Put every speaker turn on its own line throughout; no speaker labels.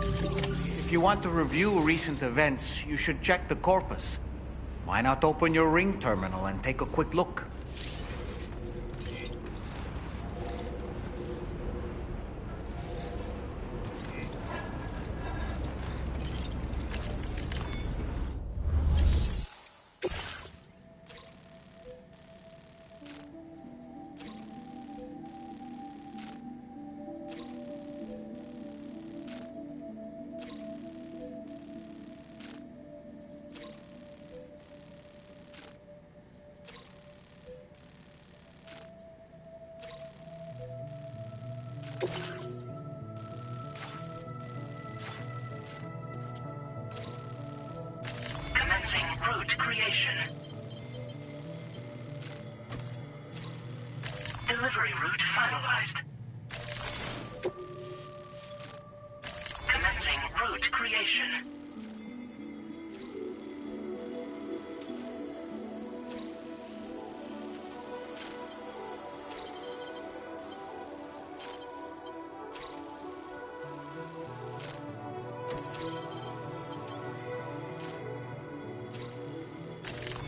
If you want to review recent events, you should check the corpus. Why not open your ring terminal and take a quick look?
Commencing route creation. Delivery route finalized. Commencing route creation.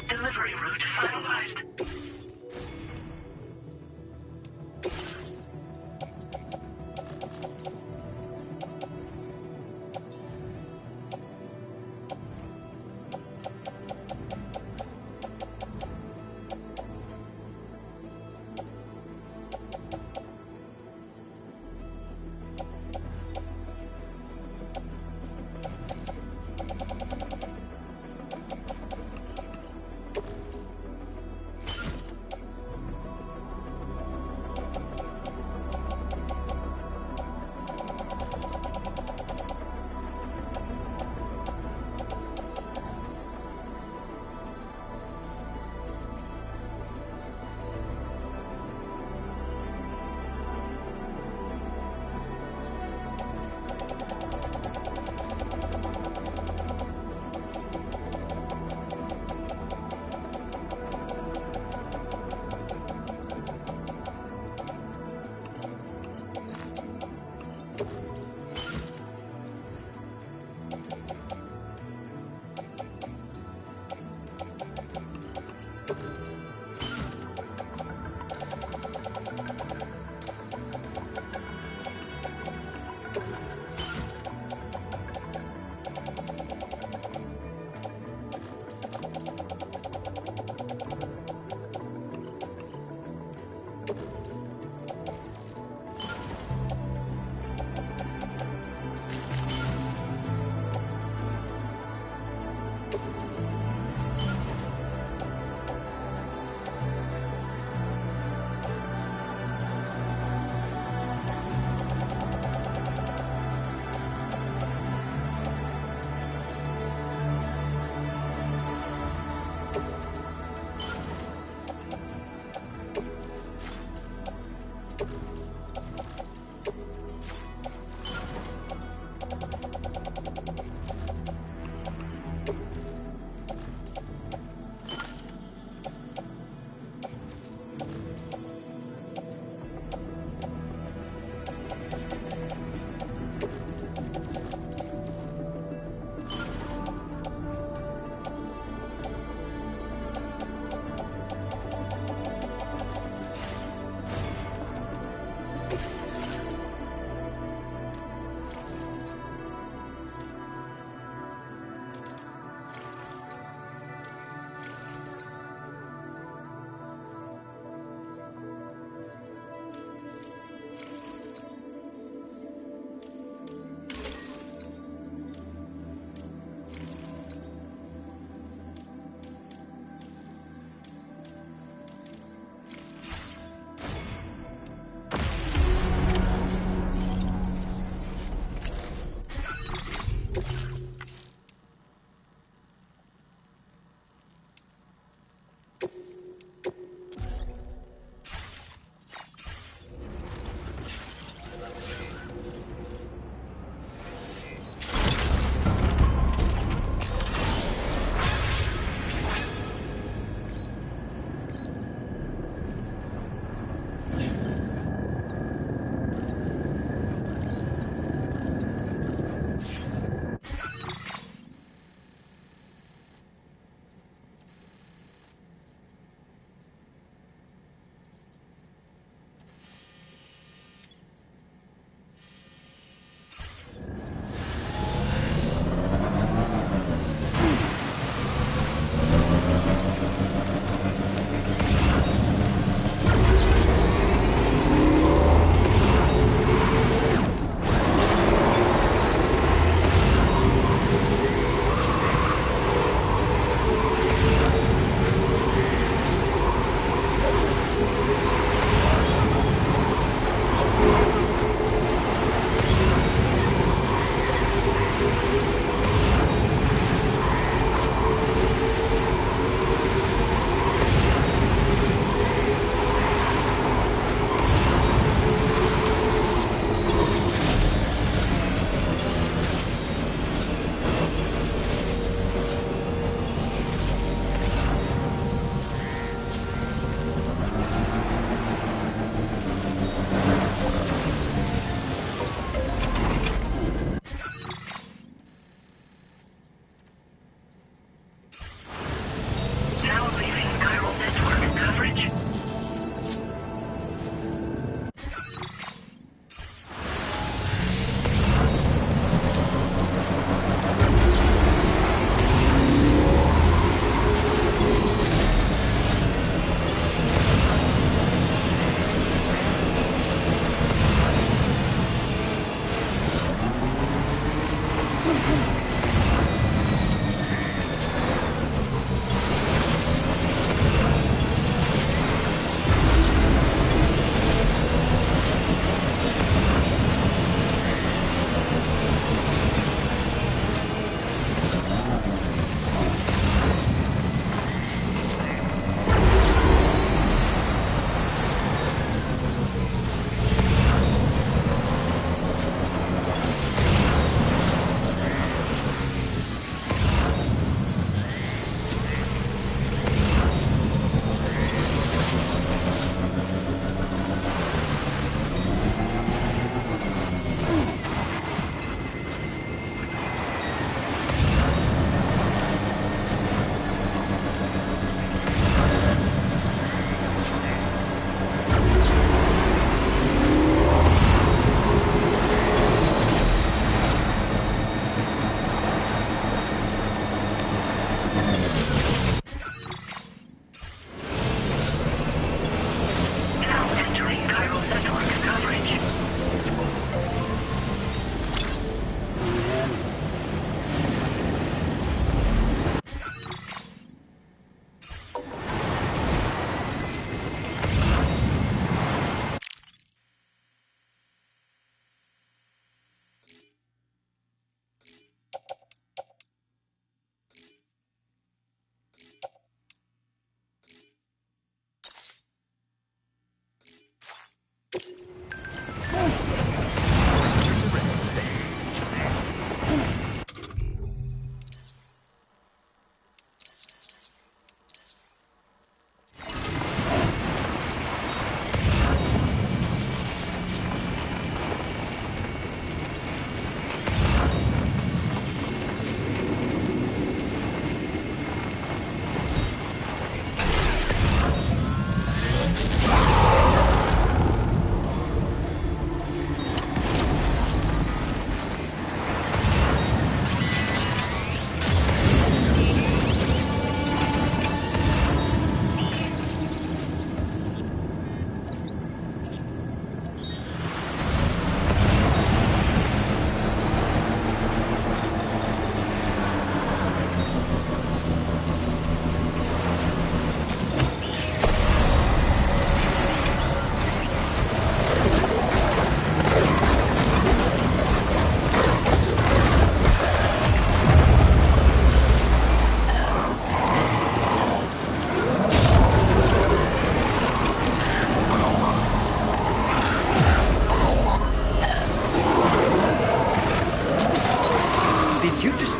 Delivery route finalized.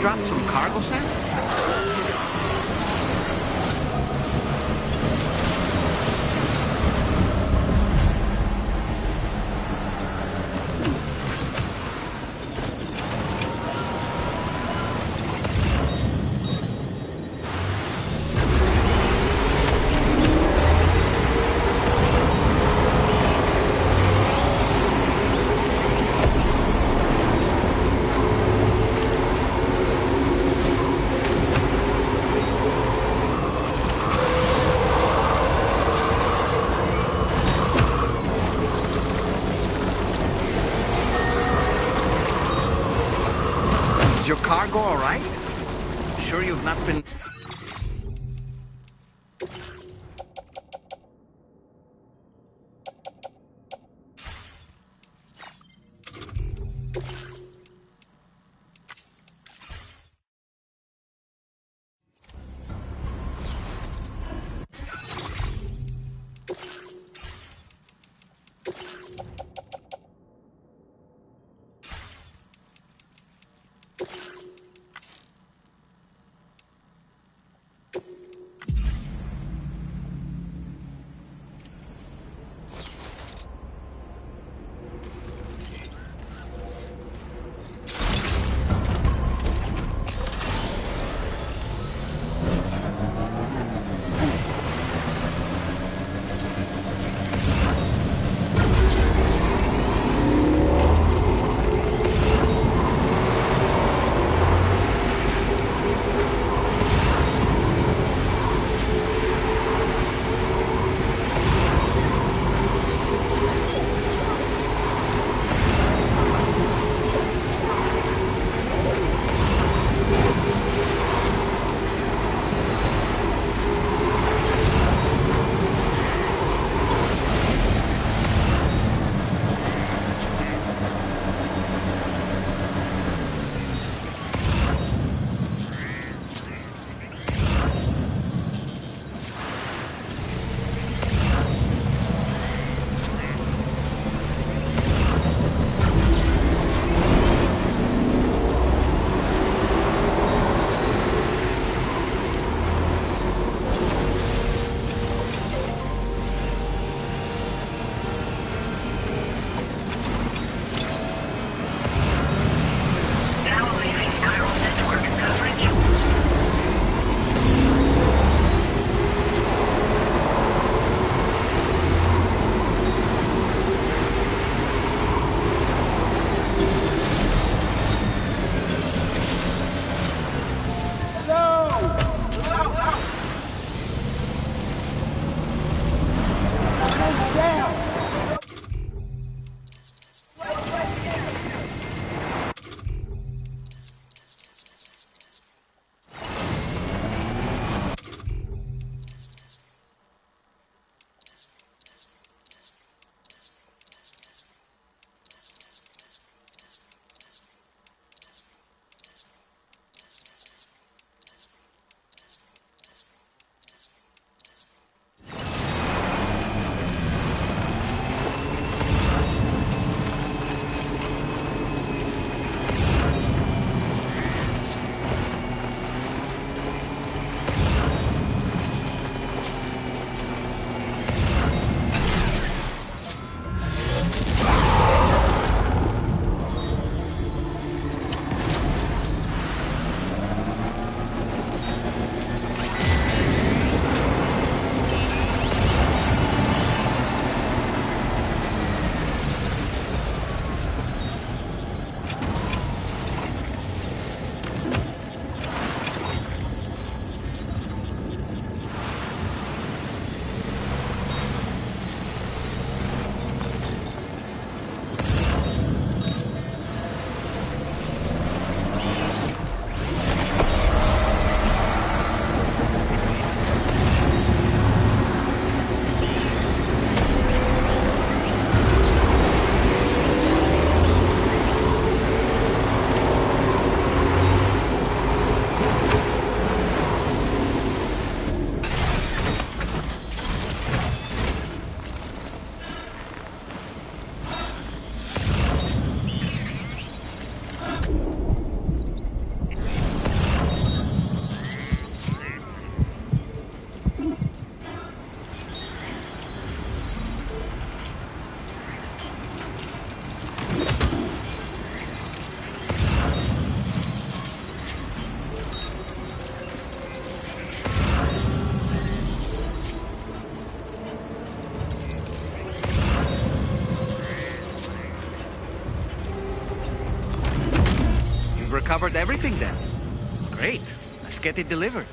drop some cargo, Sam? Is your cargo all right? Sure you've not been... You've recovered everything then. Great. Let's get it delivered.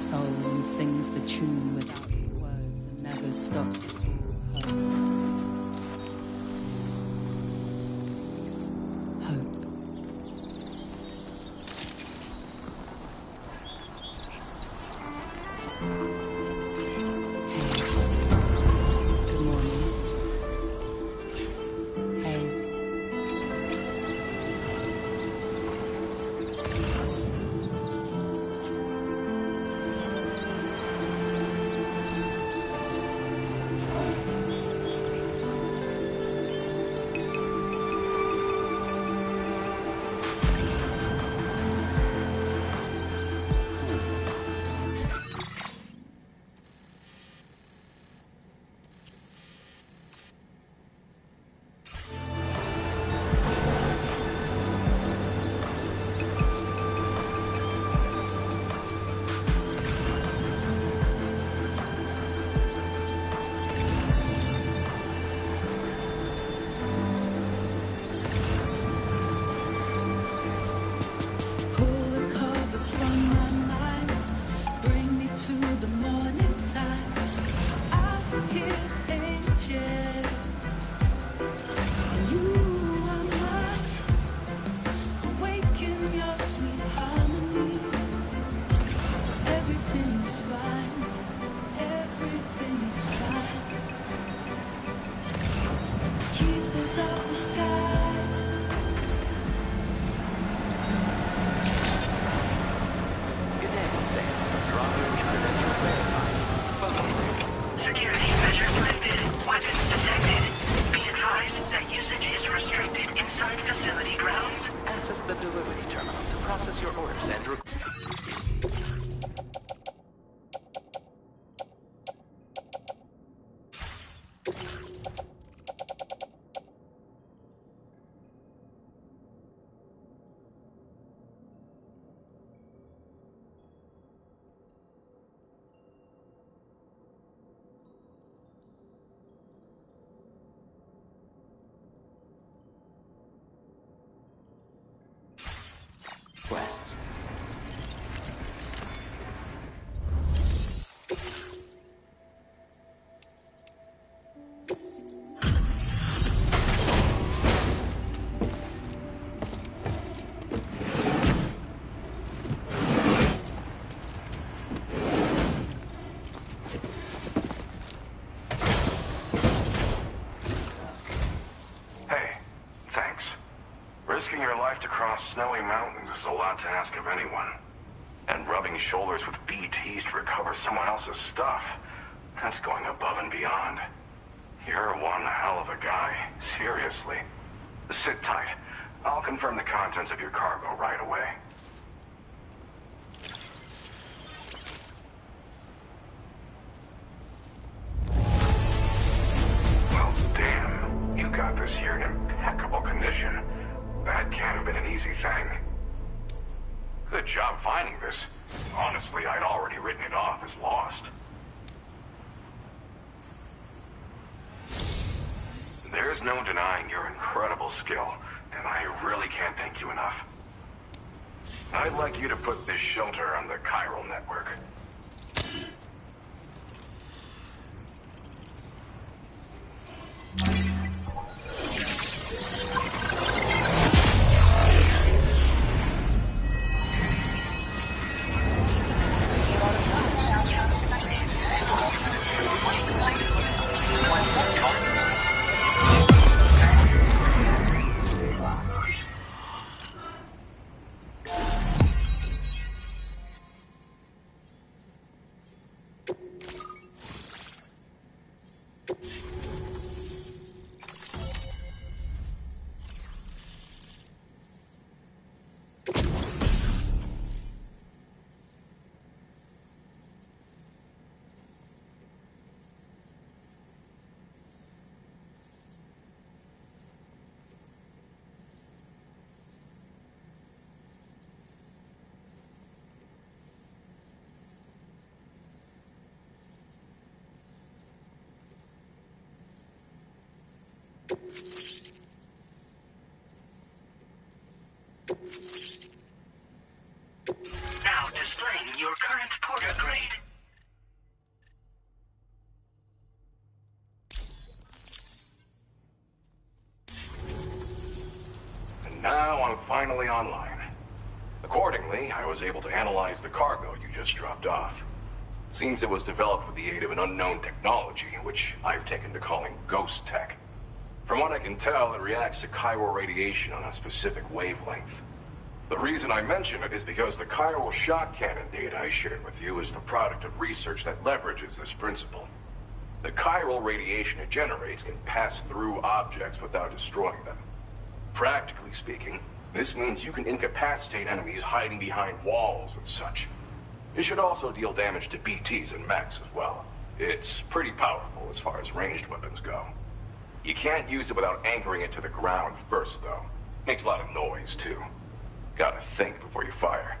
soul and sings the tune without words and never stops at all. Hope. Good morning. Hey.
Security measures lifted. Weapons detected. Be advised that usage is restricted inside facility grounds.
Access the delivery terminal to process your orders and requests.
Hey, thanks. Risking your life to cross snowy mountains is a lot to ask of anyone. And rubbing shoulders with BTs to recover someone else's stuff, that's going above and beyond. You're one hell of a guy, seriously. Sit tight. I'll confirm the contents of your cargo right away. Well, damn. You got this here in impeccable condition. That can't have been an easy thing. Good job finding this. Honestly, I'd already written it off as lost. There's no denying your incredible skill, and I really can't thank you enough. I'd like you to put this shelter on the chiral network.
Now displaying your current port Agreed.
And now I'm finally online. Accordingly, I was able to analyze the cargo you just dropped off. Seems it was developed with the aid of an unknown technology, which I've taken to calling ghost tech. From what I can tell, it reacts to chiral radiation on a specific wavelength. The reason I mention it is because the chiral shock cannon data I shared with you is the product of research that leverages this principle. The chiral radiation it generates can pass through objects without destroying them. Practically speaking, this means you can incapacitate enemies hiding behind walls and such. It should also deal damage to BTs and mechs as well. It's pretty powerful as far as ranged weapons go. You can't use it without anchoring it to the ground first, though. Makes a lot of noise, too. Gotta think before you fire.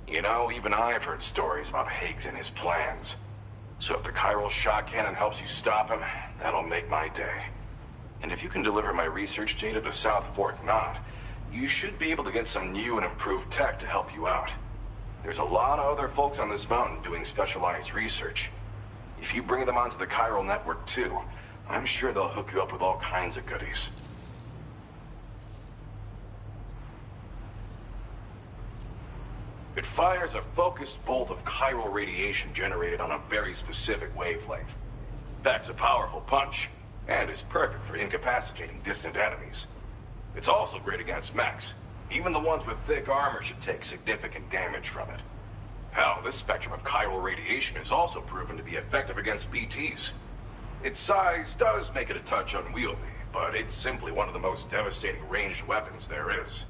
You know, even I've heard stories about Higgs and his plans. So if the chiral shock cannon helps you stop him, that'll make my day. And if you can deliver my research data to South Fort Knot, you should be able to get some new and improved tech to help you out. There's a lot of other folks on this mountain doing specialized research. If you bring them onto the chiral network too, I'm sure they'll hook you up with all kinds of goodies. It fires a focused bolt of chiral radiation generated on a very specific wavelength. Packs a powerful punch, and is perfect for incapacitating distant enemies. It's also great against mechs. Even the ones with thick armor should take significant damage from it. Hell, this spectrum of chiral radiation is also proven to be effective against BTs. Its size does make it a touch unwieldy, but it's simply one of the most devastating ranged weapons there is.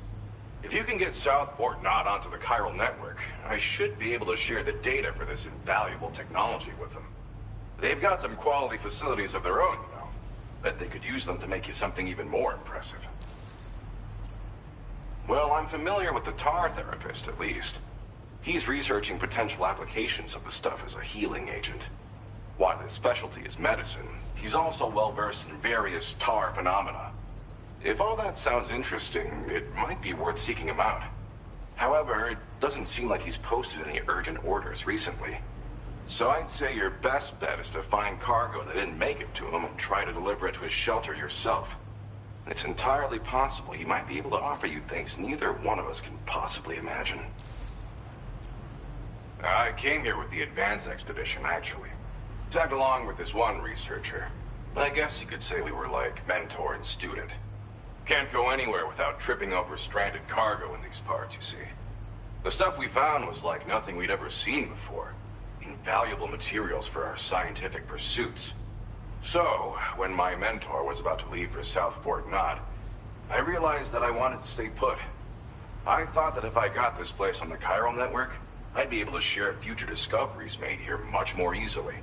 If you can get South Fort Knot onto the chiral network, I should be able to share the data for this invaluable technology with them. They've got some quality facilities of their own, you know. Bet they could use them to make you something even more impressive. Well, I'm familiar with the tar therapist, at least. He's researching potential applications of the stuff as a healing agent. While his specialty is medicine, he's also well-versed in various tar phenomena. If all that sounds interesting, it might be worth seeking him out. However, it doesn't seem like he's posted any urgent orders recently. So I'd say your best bet is to find cargo that didn't make it to him and try to deliver it to his shelter yourself. It's entirely possible he might be able to offer you things neither one of us can possibly imagine. I came here with the advance expedition, actually. Tagged along with this one researcher. I guess you could say we were like mentor and student. Can't go anywhere without tripping over stranded cargo in these parts, you see. The stuff we found was like nothing we'd ever seen before. Invaluable materials for our scientific pursuits. So, when my mentor was about to leave for South Fort Knot, I realized that I wanted to stay put. I thought that if I got this place on the chiral network, I'd be able to share future discoveries made here much more easily.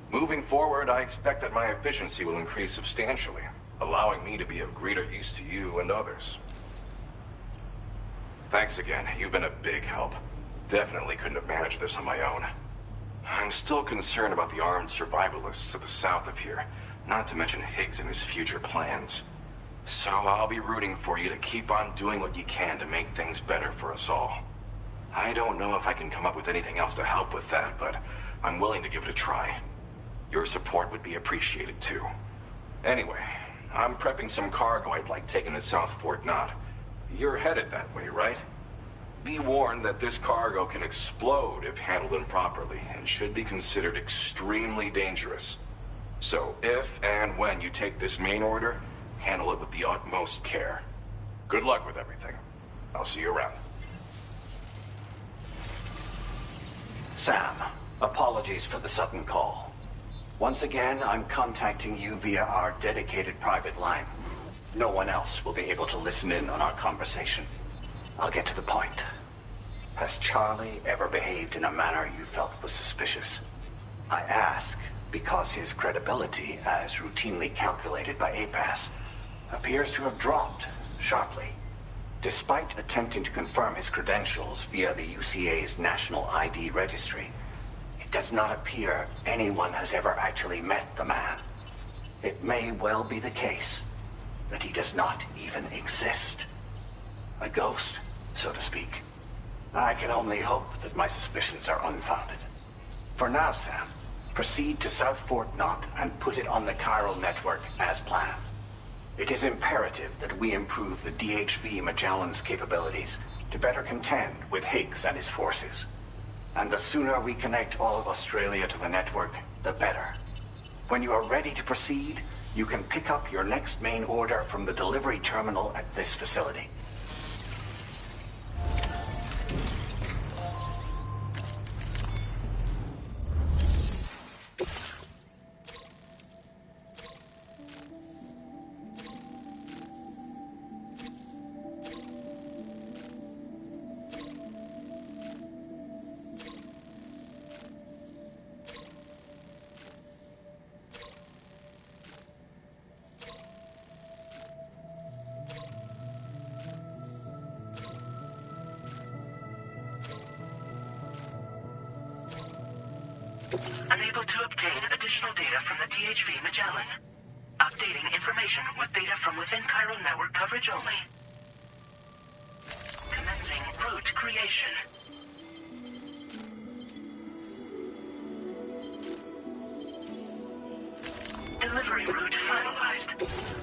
Moving forward, I expect that my efficiency will increase substantially, allowing me to be of greater use to you and others. Thanks again. You've been a big help. Definitely couldn't have managed this on my own. I'm still concerned about the armed survivalists to the south of here, not to mention Higgs and his future plans. So I'll be rooting for you to keep on doing what you can to make things better for us all. I don't know if I can come up with anything else to help with that, but I'm willing to give it a try. Your support would be appreciated too. Anyway, I'm prepping some cargo I'd like taken to South Fort Knot. You're headed that way, right? Be warned that this cargo can explode if handled improperly, and should be considered extremely dangerous. So if and when you take this main order, handle it with the utmost care. Good luck with everything. I'll see you around.
Sam, apologies for the sudden call. Once again, I'm contacting you via our dedicated private line. No one else will be able to listen in on our conversation. I'll get to the point. Has Charlie ever behaved in a manner you felt was suspicious? I ask because his credibility, as routinely calculated by APAS, appears to have dropped sharply. Despite attempting to confirm his credentials via the UCA's National ID Registry, it does not appear anyone has ever actually met the man. It may well be the case that he does not even exist. A ghost, so to speak. I can only hope that my suspicions are unfounded. For now, Sam, proceed to South Fort Knot and put it on the chiral network as planned. It is imperative that we improve the DHV Magellan's capabilities to better contend with Higgs and his forces. And the sooner we connect all of Australia to the network, the better. When you are ready to proceed, you can pick up your next main order from the delivery terminal at this facility.
Unable to obtain additional data from the DHV Magellan. Updating information with data from within chiral network coverage only. Commencing route creation. Delivery route finalized.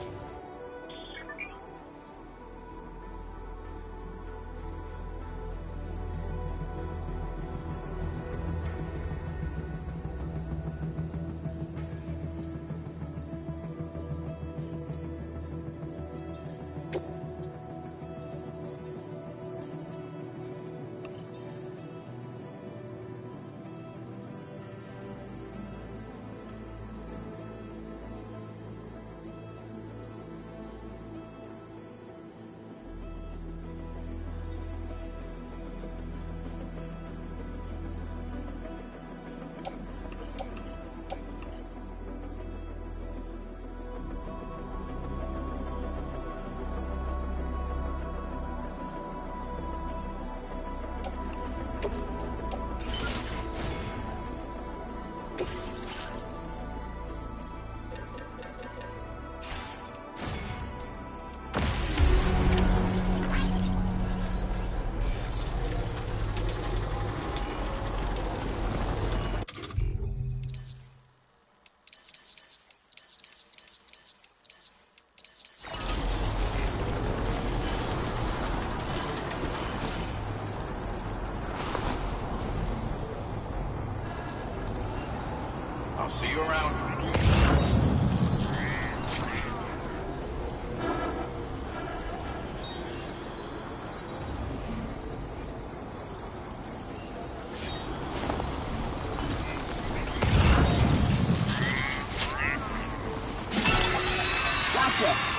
I'll see you around.
Gotcha!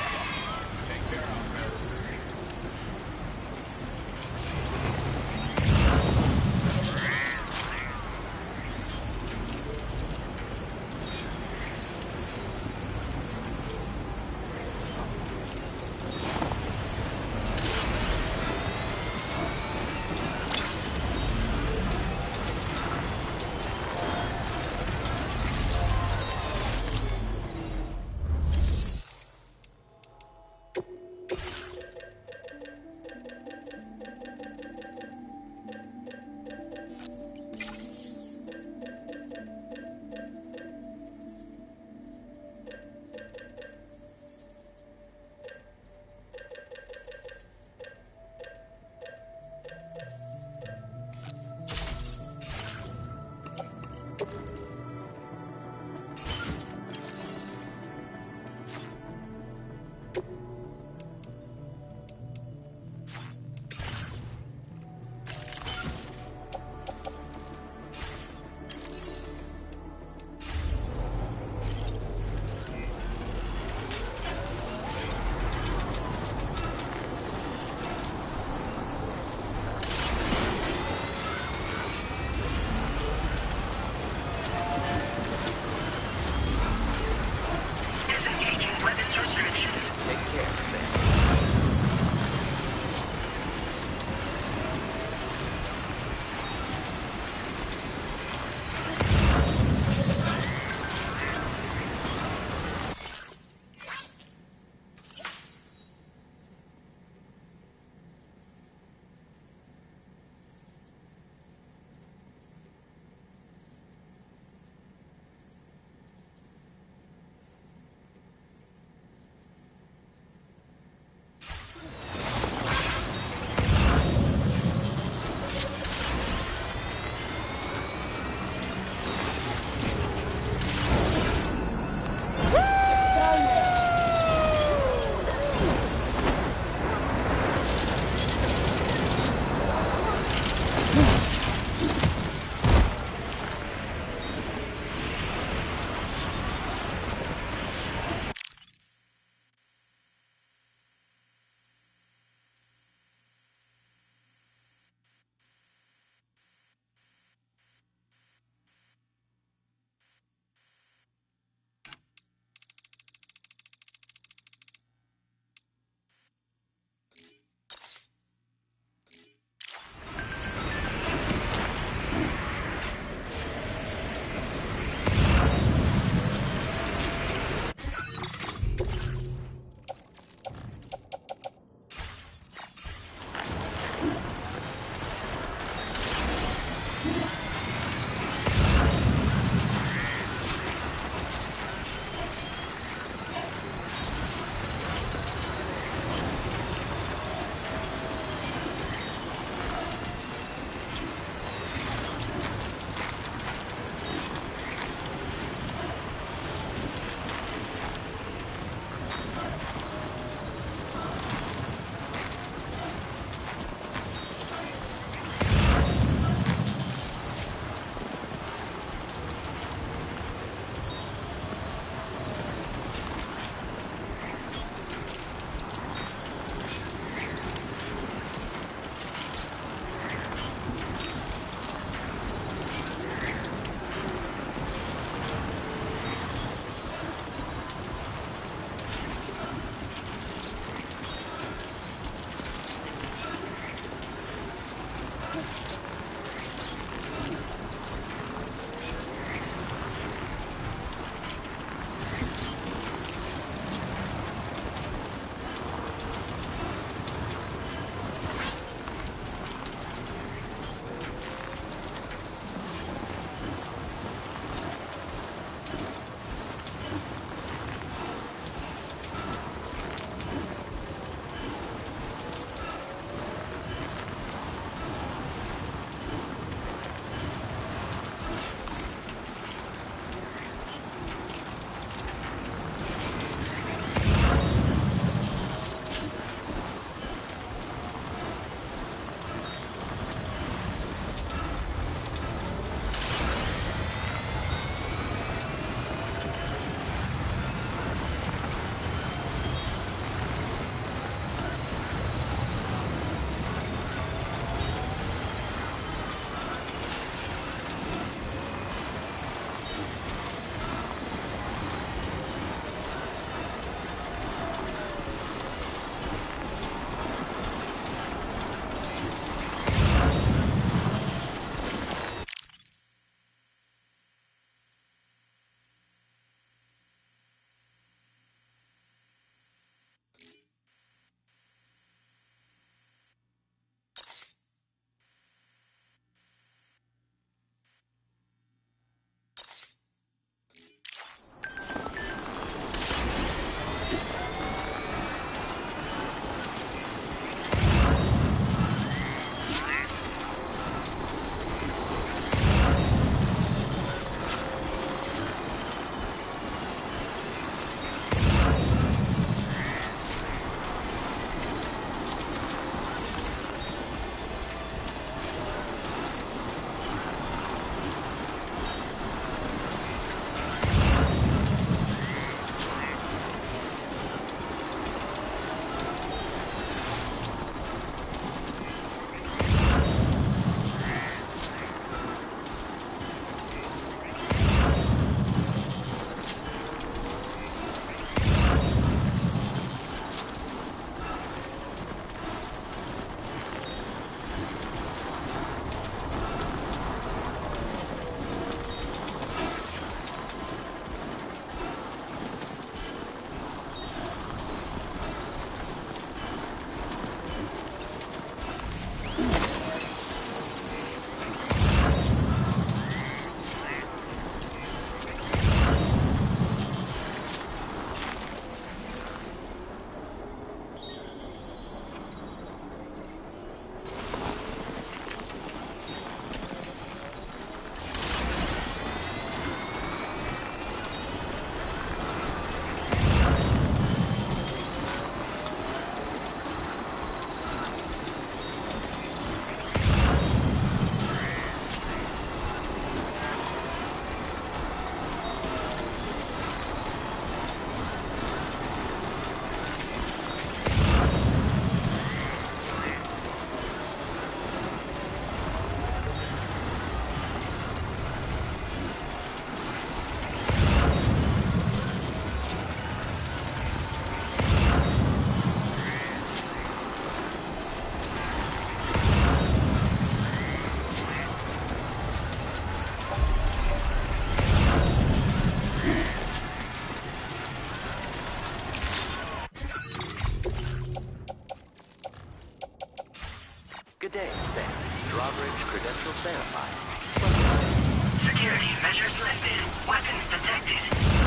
Security measures lifted. Weapons detected.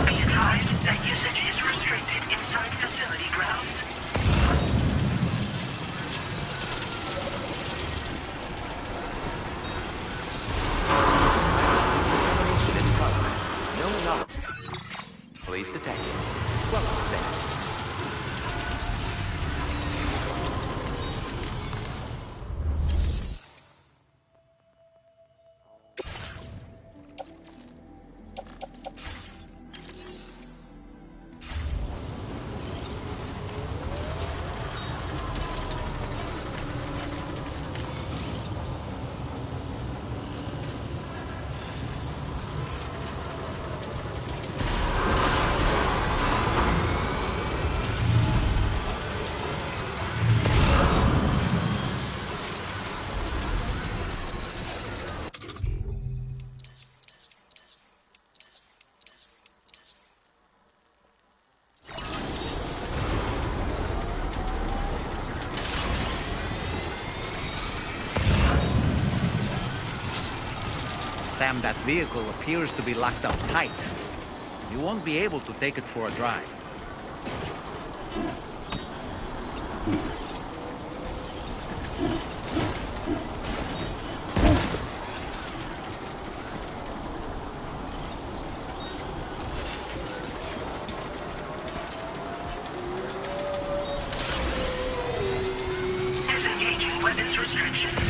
Be advised that usage is restricted inside facility grounds.
Operation in progress. No anomalies. Police detected. Welcome, Sam.
Sam, that vehicle appears to be locked up tight. You won't be able to take it for a drive.
Disengaging weapons restrictions.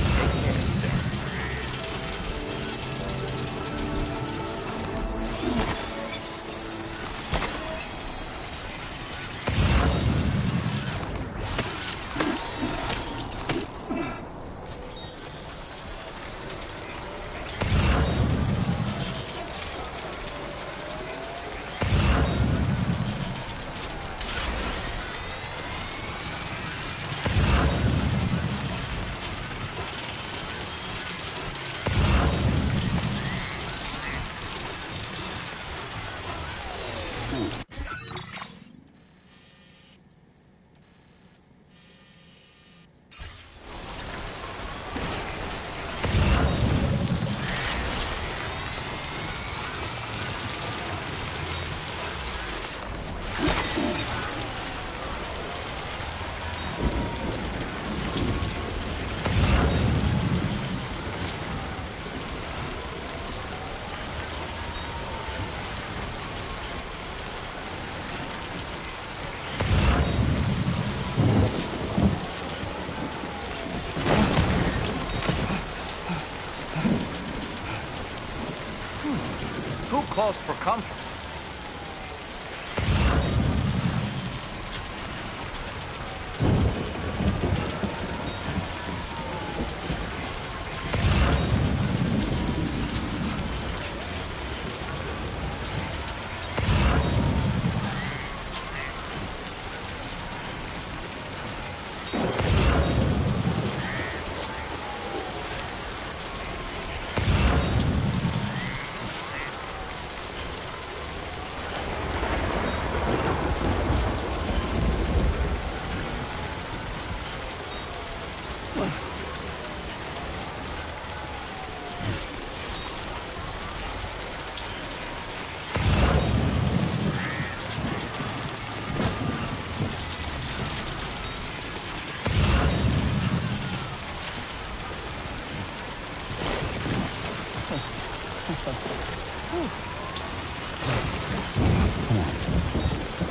Too close for comfort.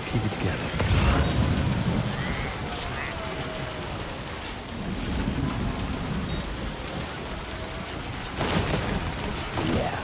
Keep it together. Yeah.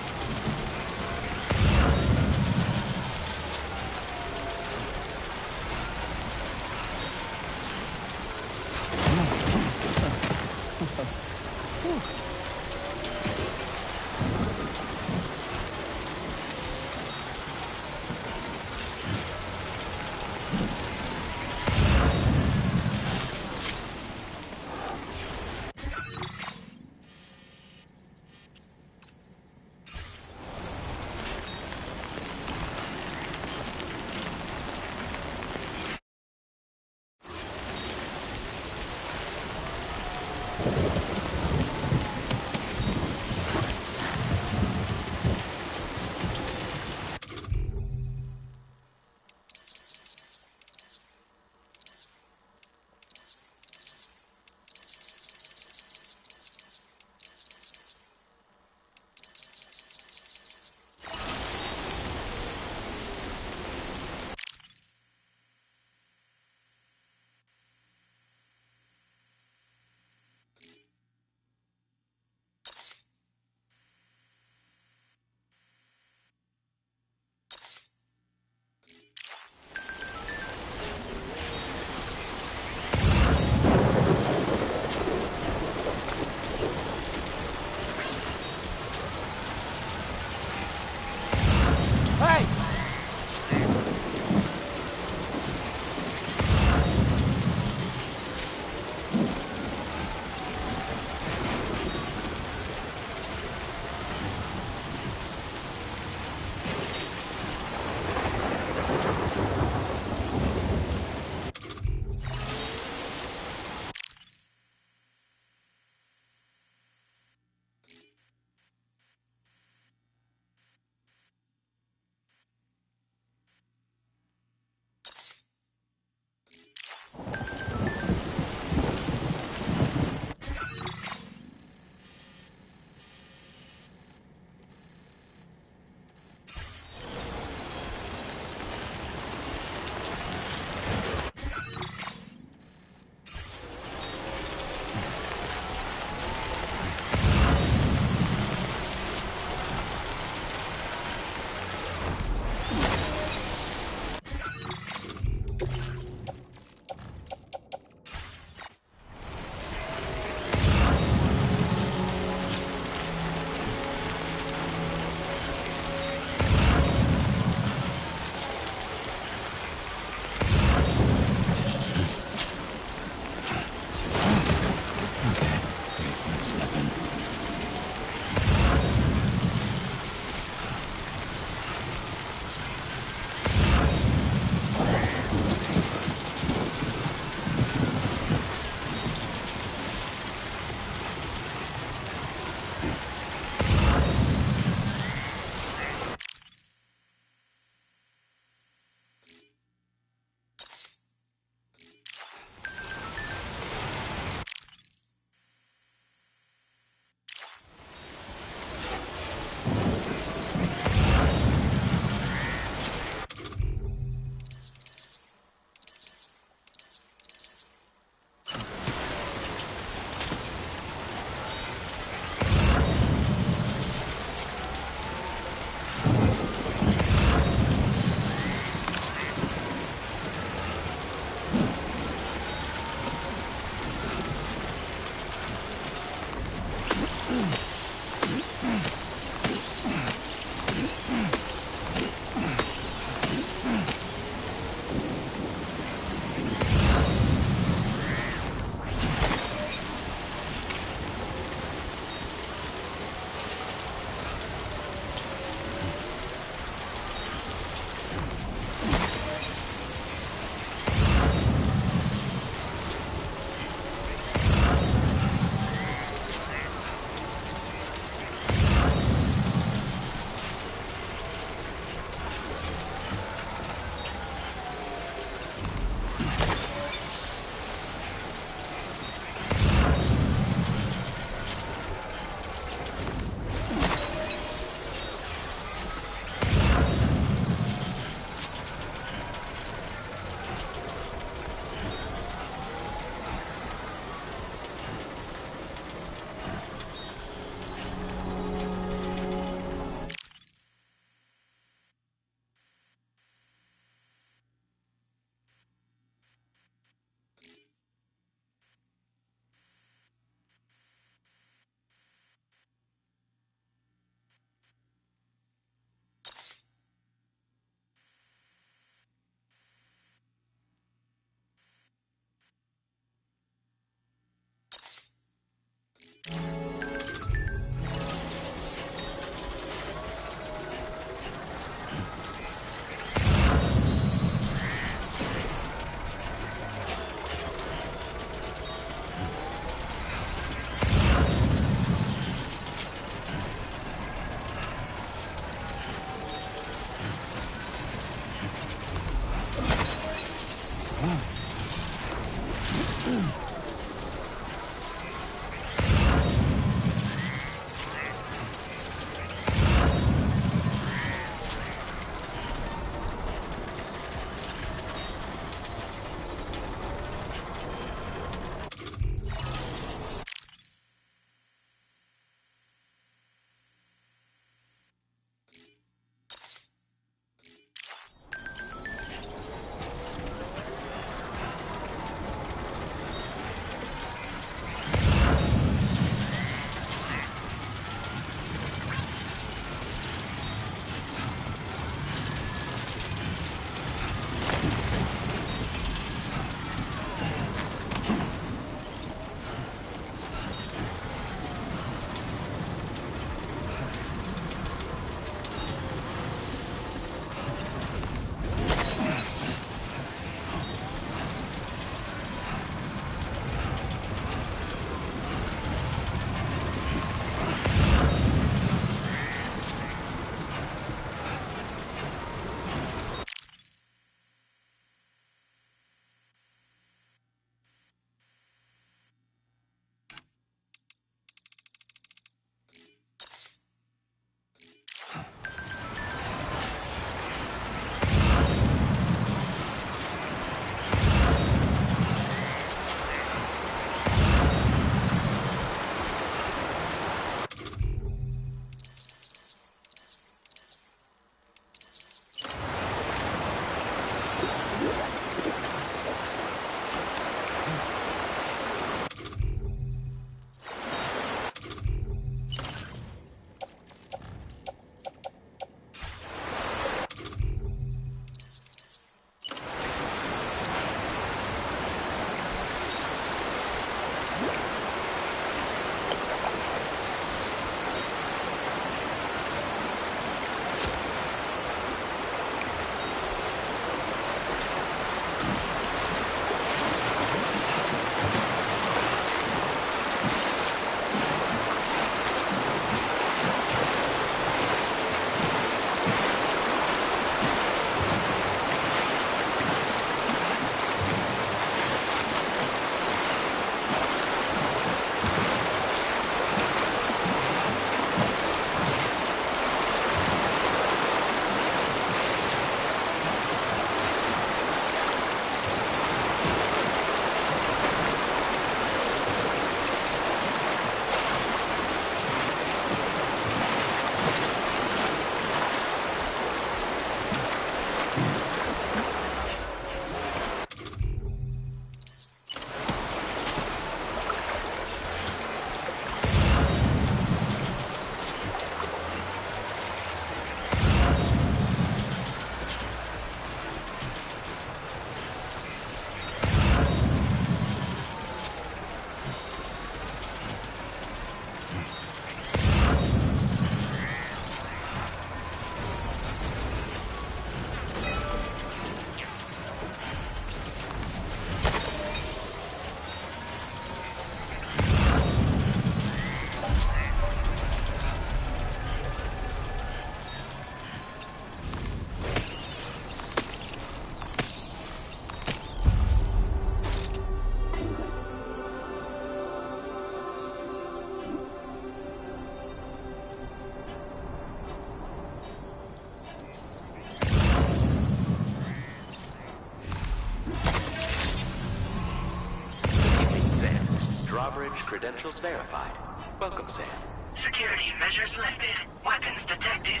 Credentials verified. Welcome, Sam.
Security measures lifted. Weapons detected.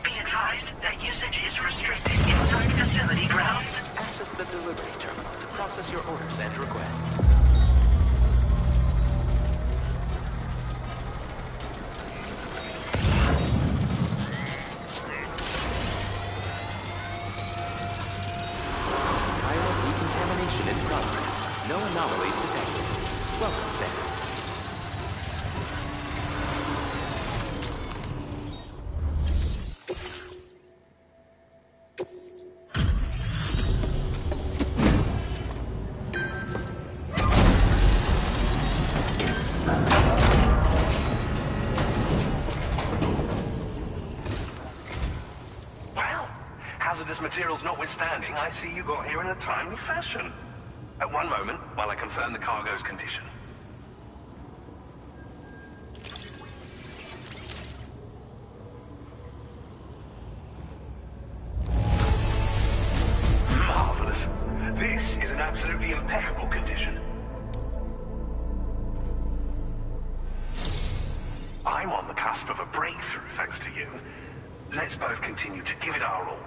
Be advised that usage is restricted inside facility grounds.
Access the delivery terminal to process your orders and requests. Chiral decontamination in progress. No anomalies detected. Welcome, Sam.
Well, hazardous materials notwithstanding, I see you got here in a timely fashion. At one moment, while I confirm the cargo's condition. Marvelous. This is an absolutely impeccable condition. I'm on the cusp of a breakthrough, thanks to you. Let's both continue to give it our all.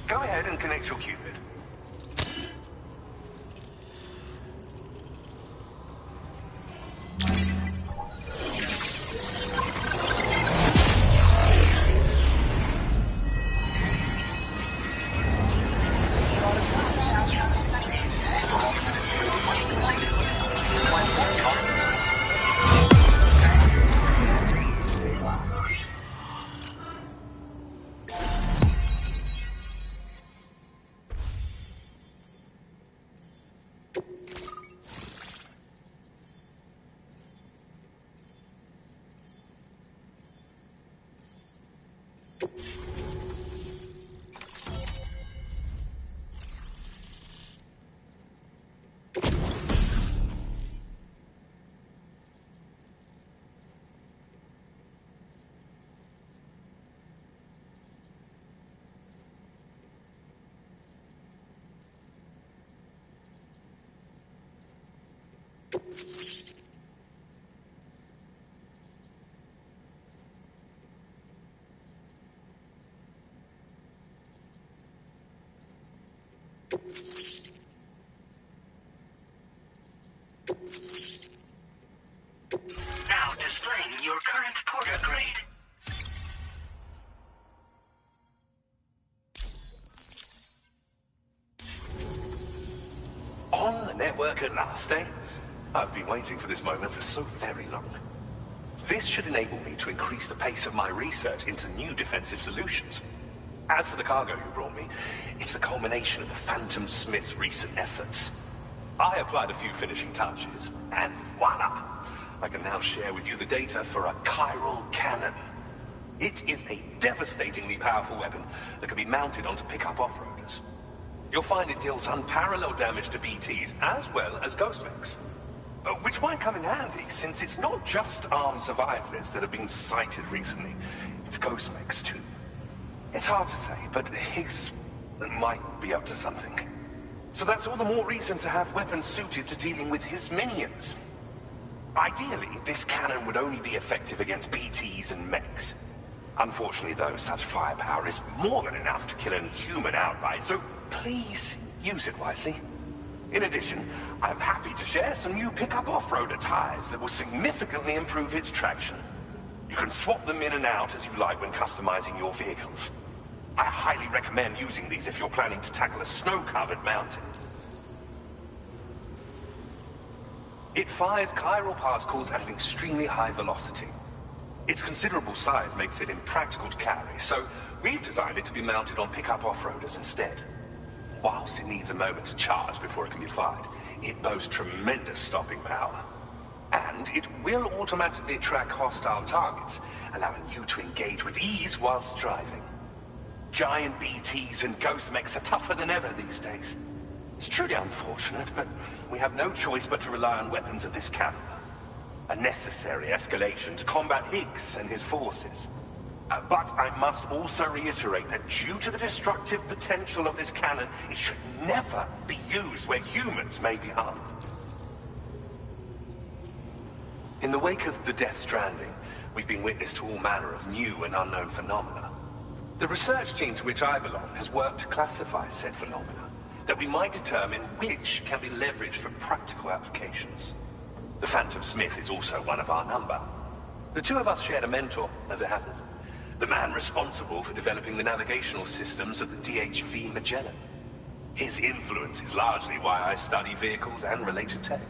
Go ahead and connect your Cupid.
Now displaying your current porter grade.
On the network at last, eh? I've been waiting for this moment for so very long. This should enable me to increase the pace of my research into new defensive solutions. As for the cargo you brought me, it's the culmination of the Phantom Smith's recent efforts. I applied a few finishing touches, and voila! I can now share with you the data for a chiral cannon. It is a devastatingly powerful weapon that can be mounted onto pickup off-roaders. You'll find it deals unparalleled damage to BTs as well as ghost mechs. Which might come in handy, since it's not just armed survivalists that have been sighted recently. It's ghost mechs too. It's hard to say, but Higgs might be up to something. So that's all the more reason to have weapons suited to dealing with his minions. Ideally, this cannon would only be effective against BTs and mechs. Unfortunately, though, such firepower is more than enough to kill any human outright, so please use it wisely. In addition, I'm happy to share some new pickup off-roader tires that will significantly improve its traction. You can swap them in and out as you like when customizing your vehicles. I highly recommend using these if you're planning to tackle a snow-covered mountain. It fires chiral particles at an extremely high velocity. Its considerable size makes it impractical to carry, so we've designed it to be mounted on pickup off-roaders instead. Whilst it needs a moment to charge before it can be fired, it boasts tremendous stopping power. And it will automatically track hostile targets, allowing you to engage with ease whilst driving. Giant BTs and ghost mechs are tougher than ever these days. It's truly unfortunate, but we have no choice but to rely on weapons of this caliber. A necessary escalation to combat Higgs and his forces. But I must also reiterate that due to the destructive potential of this cannon, it should never be used where humans may be harmed. In the wake of the Death Stranding, we've been witness to all manner of new and unknown phenomena. The research team to which I belong has worked to classify said phenomena, that we might determine which can be leveraged for practical applications. The Phantom Smith is also one of our number. The two of us shared a mentor, as it happens. The man responsible for developing the navigational systems of the DHV Magellan. His influence is largely why I study vehicles and related tech.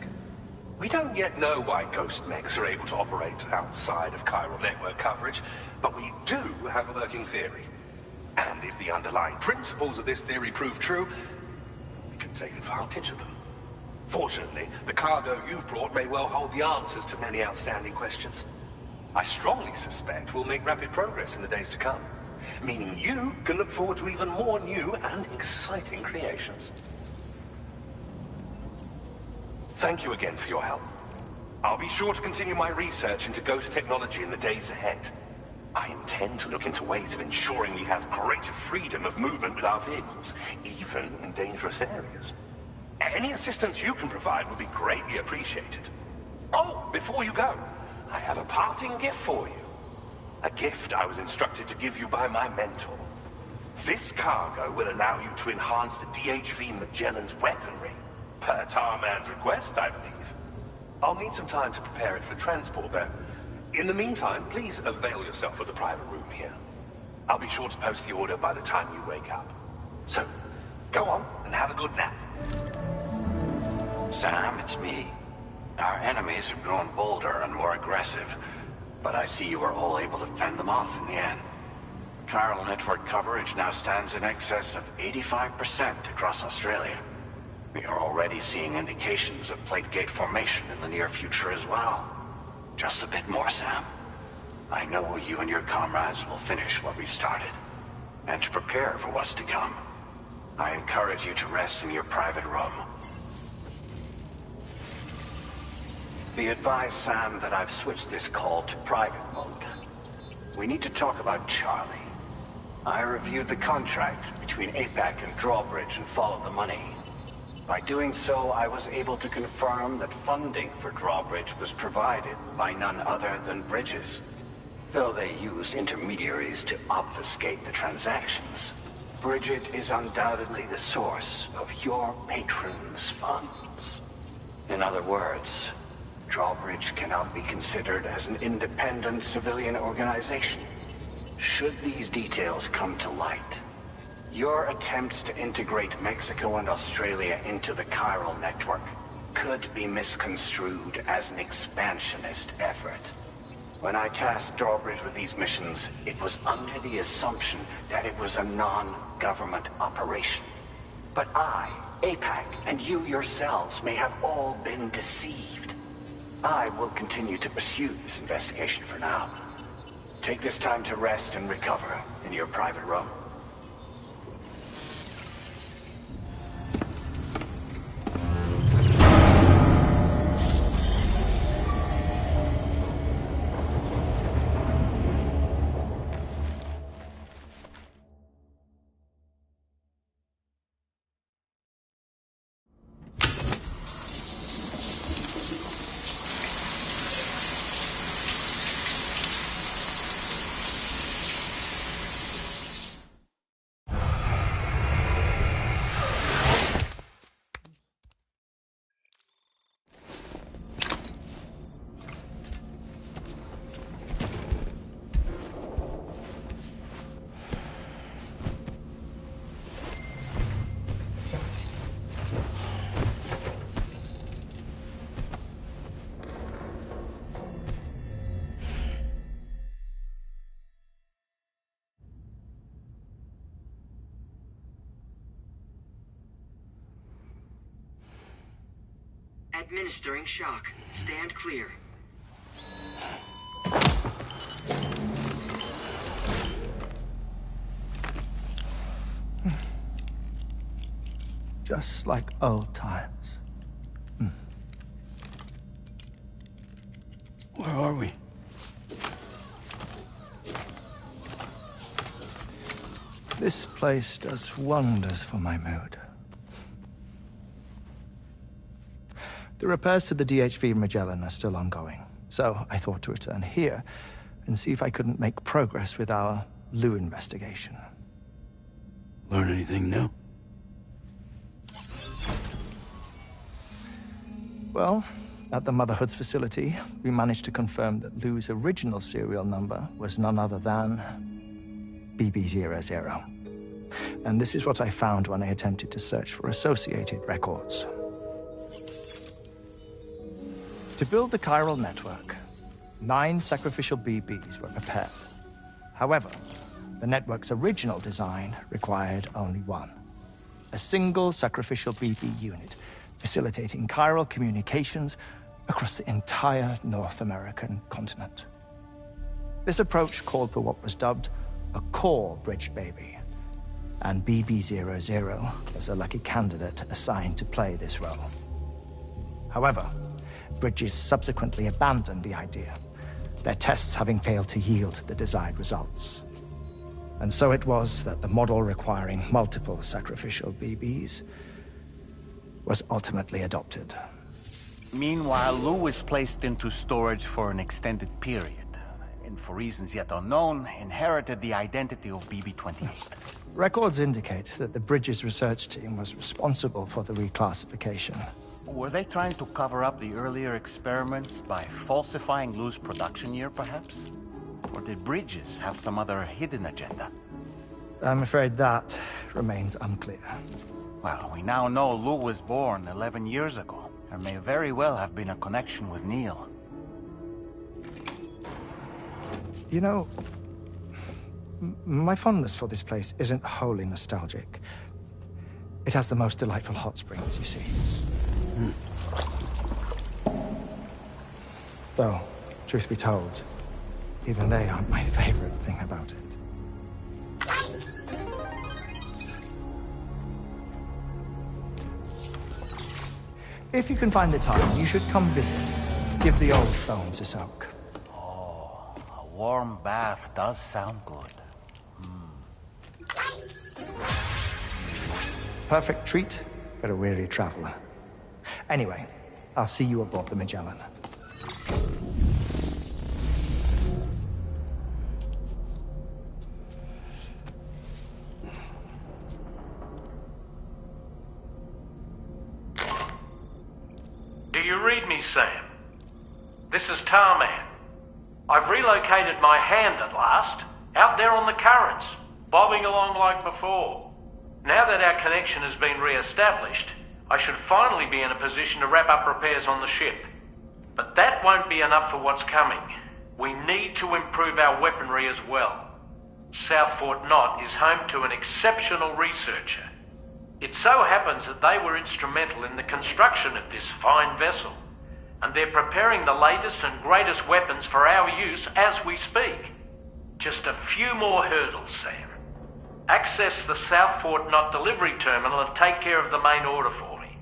We don't yet know why ghost mechs are able to operate outside of chiral network coverage, but we do have a working theory. And if the underlying principles of this theory prove true, we can take advantage of them. Fortunately, the cargo you've brought may well hold the answers to many outstanding questions. I strongly suspect we'll make rapid progress in the days to come, meaning you can look forward to even more new and exciting creations. Thank you again for your help. I'll be sure to continue my research into ghost technology in the days ahead. I intend to look into ways of ensuring we have greater freedom of movement with our vehicles, even in dangerous areas. Any assistance you can provide would be greatly appreciated. Oh, before you go, I have a parting gift for you. A gift I was instructed to give you by my mentor. This cargo will allow you to enhance the DHV Magellan's weaponry. Per Tarman's request, I believe. I'll need some time to prepare it for transport, though. In the meantime, please avail yourself of the private room here. I'll be sure to post the order by the time you wake up. So, go on and have a good nap.
Sam, it's me. Our enemies have grown bolder and more aggressive, but I see you were all able to fend them off in the end. Chiral network coverage now stands in excess of 85% across Australia. We are already seeing indications of plate gate formation in the near future as well. Just a bit more, Sam. I know you and your comrades will finish what we've started, and to prepare for what's to come. I encourage you to rest in your private room. Be advised, Sam, that I've switched this call to private mode. We need to talk about Charlie. I reviewed the contract between APAC and Drawbridge and followed the money. By doing so, I was able to confirm that funding for Drawbridge was provided by none other than Bridges. Though they used intermediaries to obfuscate the transactions, Bridget is undoubtedly the source of your patron's funds. In other words, Drawbridge cannot be considered as an independent civilian organization. Should these details come to light, your attempts to integrate Mexico and Australia into the chiral network could be misconstrued as an expansionist effort. When I tasked Drawbridge with these missions, it was under the assumption that it was a non-government operation. But I, APAC, and you yourselves may have all been deceived. I will continue to pursue this investigation for now. Take this time to rest and recover in your private room.
Administering shock. Stand clear.
Just like old times.
Where are we?
This place does wonders for my mood. The repairs to the DHV Magellan are still ongoing, so I thought to return here and see if I couldn't make progress with our Lou investigation.
Learn anything new?
Well, at the Motherhood's facility, we managed to confirm that Lou's original serial number was none other than BB00. And this is what I found when I attempted to search for associated records. To build the chiral network, 9 sacrificial BBs were prepared. However, the network's original design required only 1. A single sacrificial BB unit, facilitating chiral communications across the entire North American continent. This approach called for what was dubbed a core bridge baby, and BB00 was a lucky candidate assigned to play this role. However, Bridges subsequently abandoned the idea, their tests having failed to yield the desired results. And so it was that the model requiring multiple sacrificial BBs was ultimately adopted.
Meanwhile, Lou was placed into storage for an extended period, and for reasons yet unknown, inherited the identity of BB-28.
Records indicate that the Bridges research team was responsible for the reclassification.
Were they trying to cover up the earlier experiments by falsifying Lou's production year, perhaps? Or did Bridges have some other hidden agenda?
I'm afraid that remains unclear.
Well, we now know Lou was born 11 years ago. There may very well have been a connection with Neil.
You know, my fondness for this place isn't wholly nostalgic. It has the most delightful hot springs, you see. Though, truth be told, even they aren't my favorite thing about it. If you can find the time, you should come visit. Give the old bones a soak.
Oh, a warm bath does sound good.
Perfect treat for a weary traveler. Anyway, I'll see you aboard the Magellan.
Do you read me, Sam? This is Tarman. I've relocated my hand at last, out there on the currents, bobbing along like before. Now that our connection has been re-established, I should finally be in a position to wrap up repairs on the ship. But that won't be enough for what's coming. We need to improve our weaponry as well. South Fort Knott is home to an exceptional researcher. It so happens that they were instrumental in the construction of this fine vessel, and they're preparing the latest and greatest weapons for our use as we speak. Just a few more hurdles, Sam. Access the South Fort Knott delivery terminal and take care of the main order for me.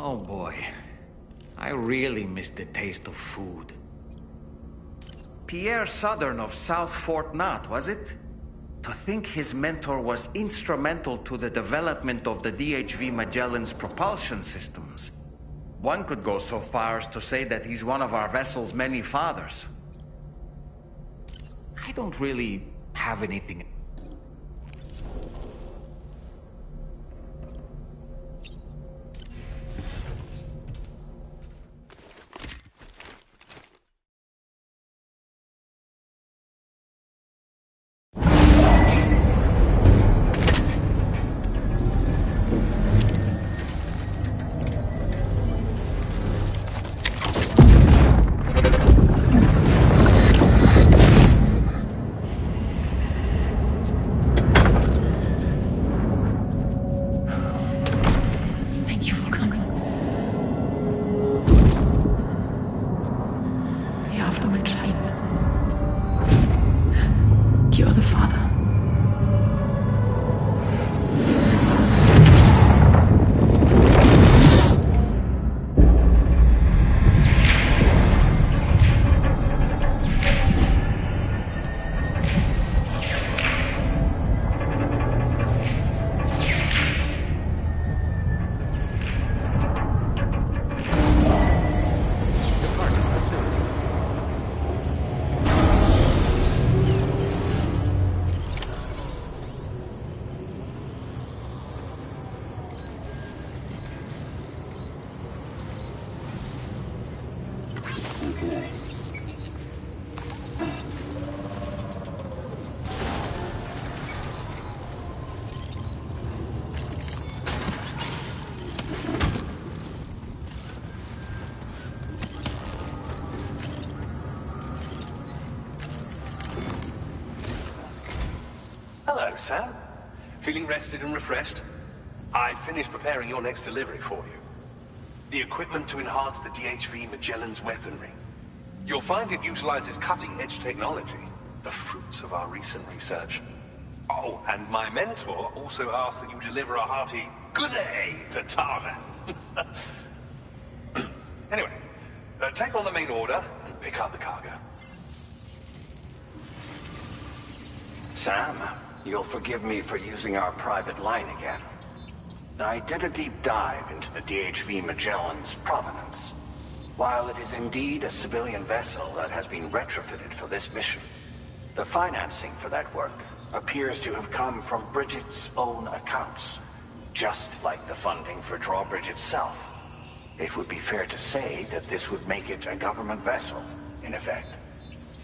Oh boy, I really miss the taste of food. Pierre Southern of South Fort Knott, was it?
To think his mentor was instrumental to the development of the DHV Magellan's propulsion systems. One could go so far as to say that he's one of our vessel's many fathers. I don't really have anything.
Hello, Sam. Feeling rested and refreshed? I finished preparing your next delivery for you. The equipment to enhance the DHV Magellan's weaponry. You'll find it utilizes cutting-edge technology, the fruits of our recent research. Oh, and my mentor also asked that you deliver a hearty good day to Tarman. Anyway, take on the main order and pick up the cargo.
Sam, you'll forgive me for using our private line again. I did a deep dive into the DHV Magellan's provenance. While it is indeed a civilian vessel that has been retrofitted for this mission, the financing for that work appears to have come from Bridget's own accounts, just like the funding for Drawbridge itself. It would be fair to say that this would make it a government vessel, in effect.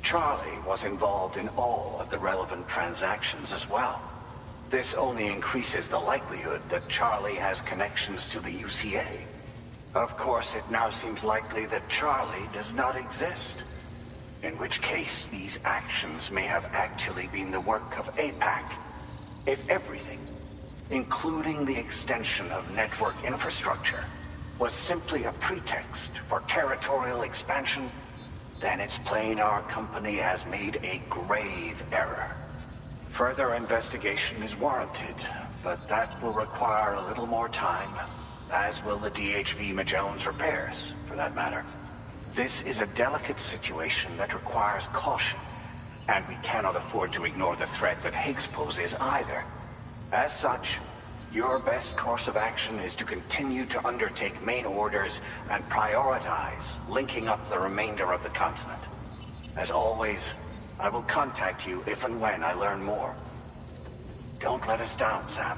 Charlie was involved in all of the relevant transactions as well. This only increases the likelihood that Charlie has connections to the UCA. Of course, it now seems likely that Charlie does not exist. In which case, these actions may have actually been the work of APAC. If everything, including the extension of network infrastructure, was simply a pretext for territorial expansion, then it's plain our company has made a grave error. Further investigation is warranted, but that will require a little more time, as will the DHV Magellan's repairs, for that matter. This is a delicate situation that requires caution, and we cannot afford to ignore the threat that Higgs poses either. As such, your best course of action is to continue to undertake main orders and prioritize linking up the remainder of the continent. As always, I will contact you if and when I learn more. Don't let us down, Sam.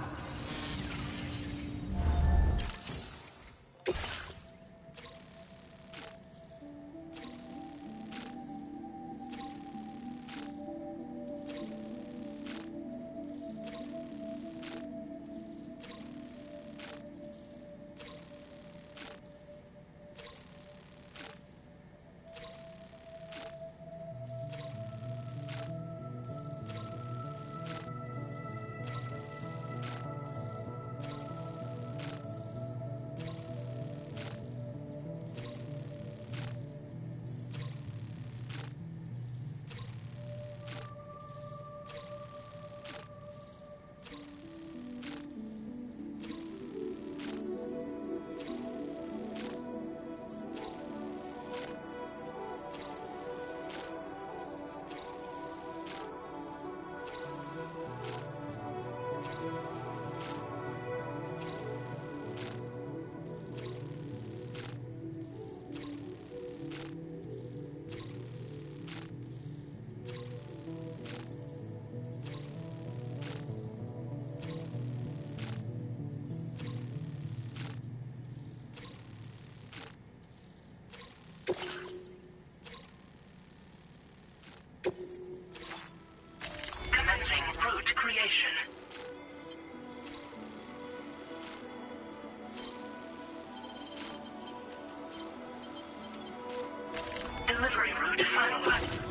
en route to Final One.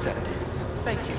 accepted. Thank you.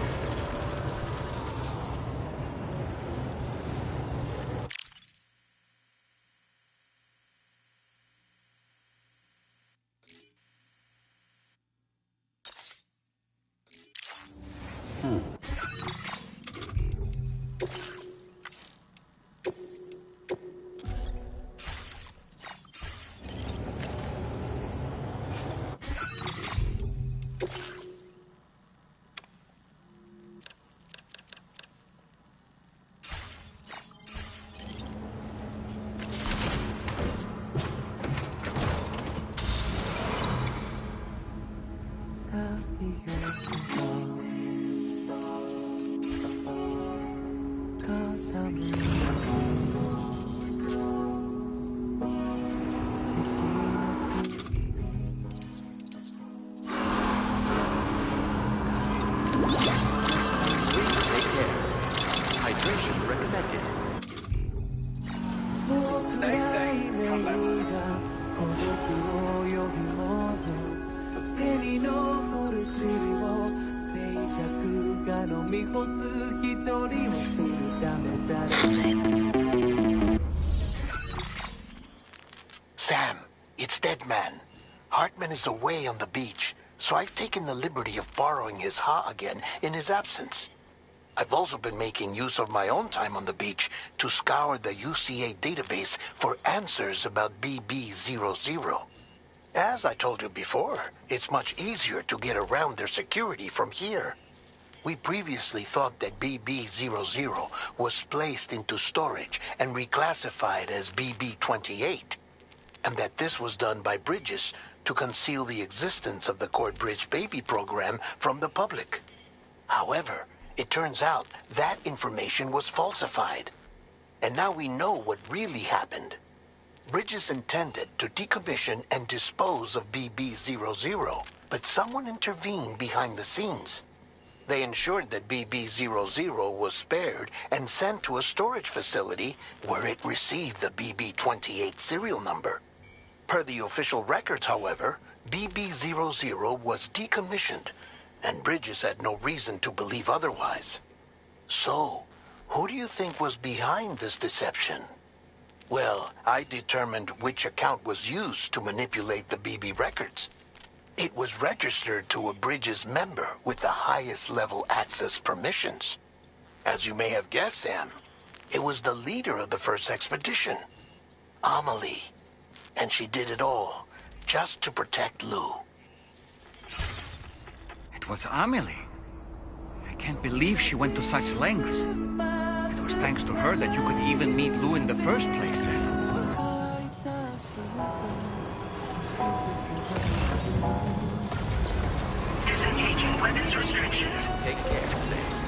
Stay safe. Come back soon.
孤独を呼び戻す手に残る塵を Sam, it's Deadman. Hartman is away on the beach, so I've taken the liberty of borrowing his Ha again in his absence. I've also been making use of my own time on the beach to scour the UCA database for answers about BB00. As I told you before, it's much easier to get around their security from here. We previously thought that BB00 was placed into storage and reclassified as BB28, and that this was done by Bridges to conceal the existence of the Court Bridge Baby program from the public. However, it turns out that information was falsified. And now we know what really happened. Bridges intended to decommission and dispose of BB00, but someone intervened behind the scenes. They ensured that BB00 was spared and sent to a storage facility where it received the BB28 serial number. Per the official records, however, BB00 was decommissioned, and Bridges had no reason to believe otherwise. So, who do you think was behind this deception? Well, I determined which account was used to manipulate the BB records. It was registered to a Bridges member with the highest level access permissions. As you may have guessed, Sam, it was the leader of the first expedition, Amelie. And she did it all just to protect Lou.
It was Amelie. I can't believe she went to such lengths. It was thanks to her that you could even meet Lou in the first place then.
Disengaging weapons restrictions.
Take care, Sam.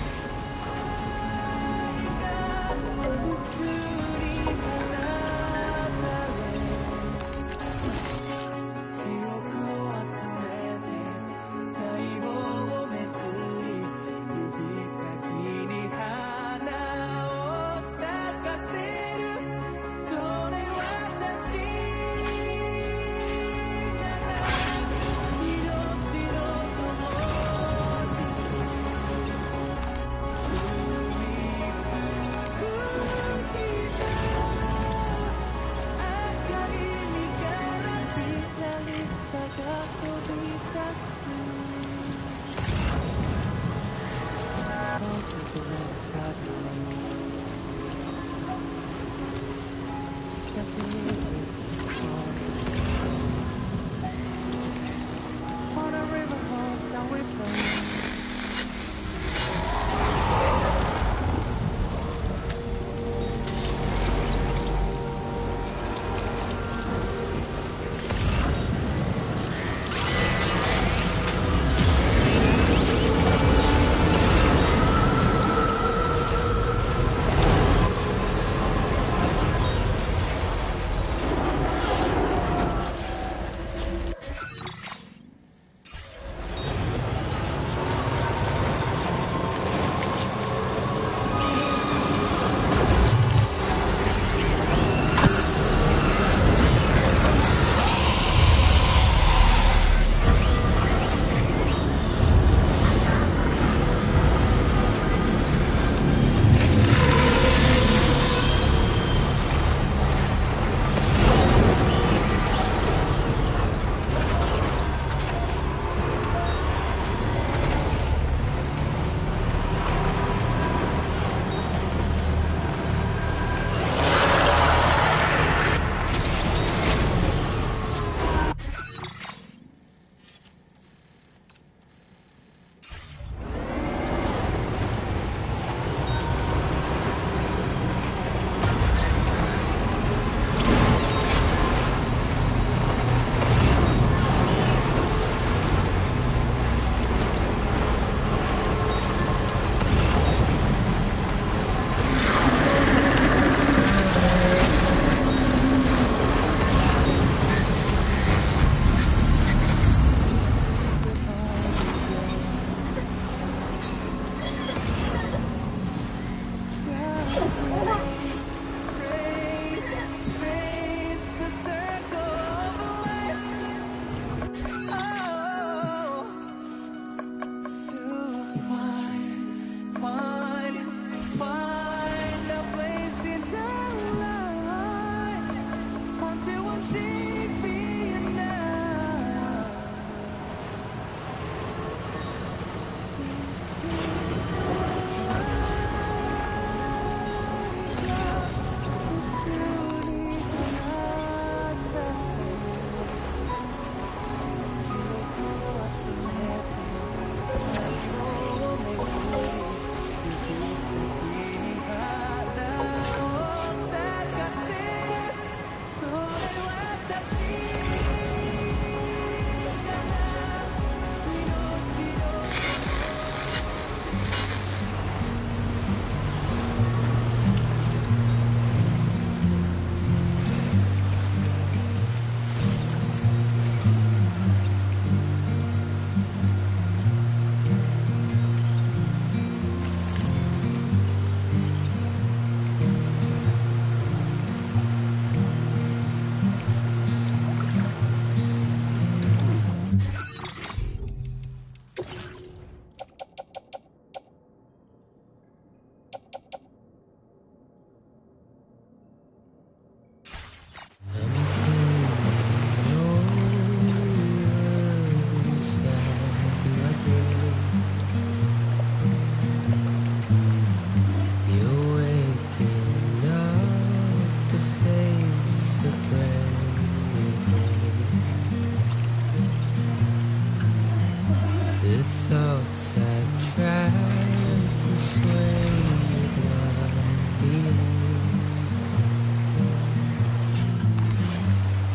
thoughts I tried to sway with love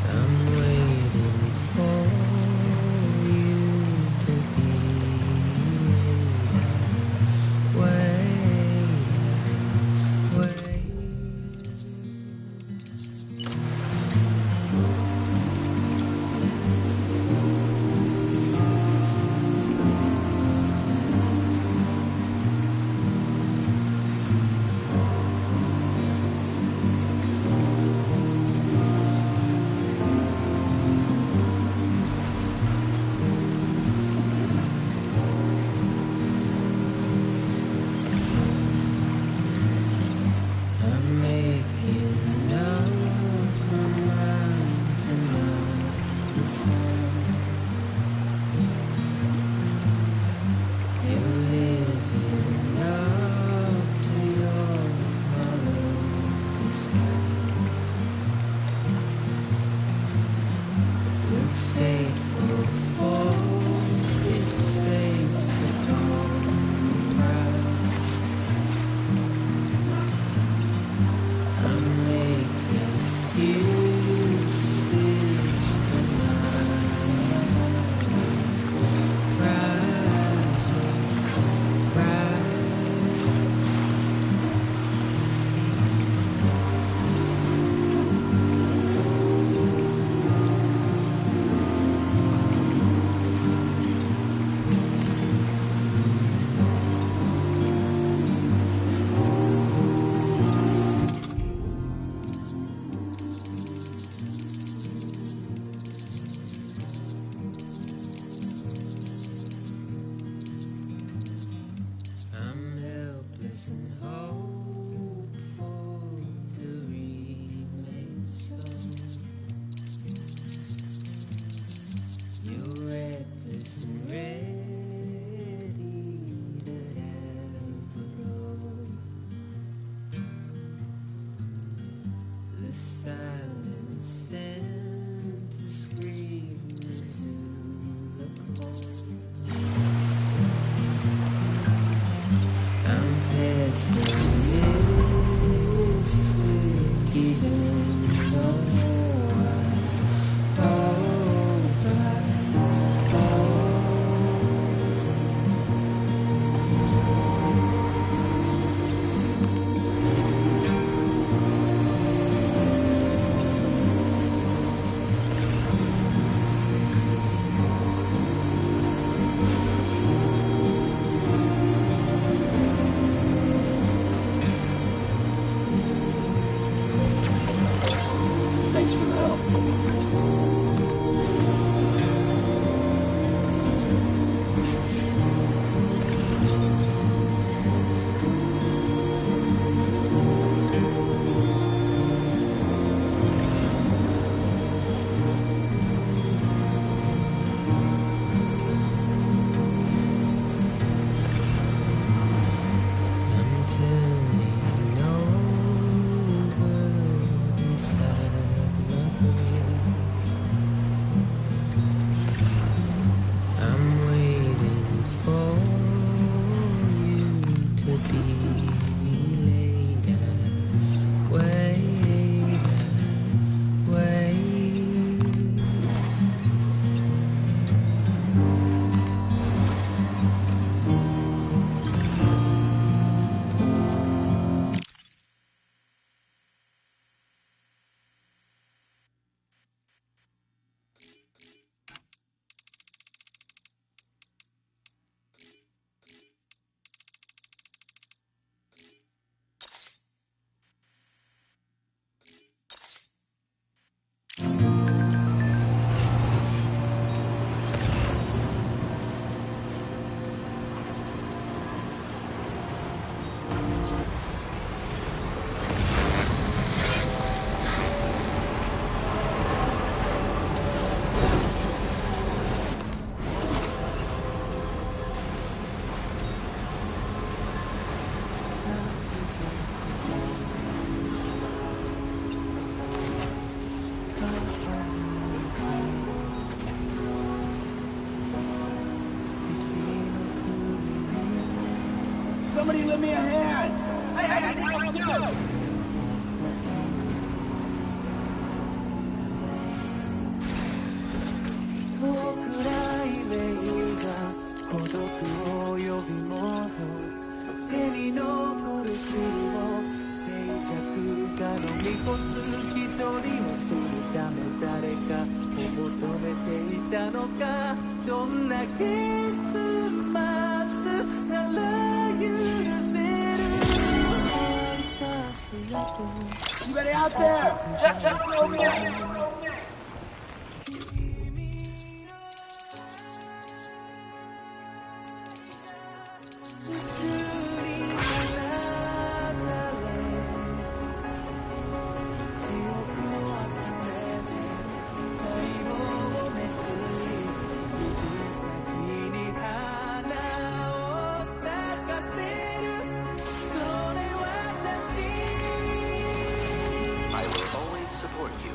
I'm waiting for you to be wait. I'm making up my mind to not decide. You're living up to your hollow disguise. The fateful forced its face upon the proud. I'm making excuses tonight.
Somebody lend me a hand! Hey,
遠くないメイが孤独を呼び戻す手に残る塵を静寂が飲み干す一人を知るため誰かを求めていたのかどんな結末なら許せる
Anybody out there? Just throw me in!
I will always support you.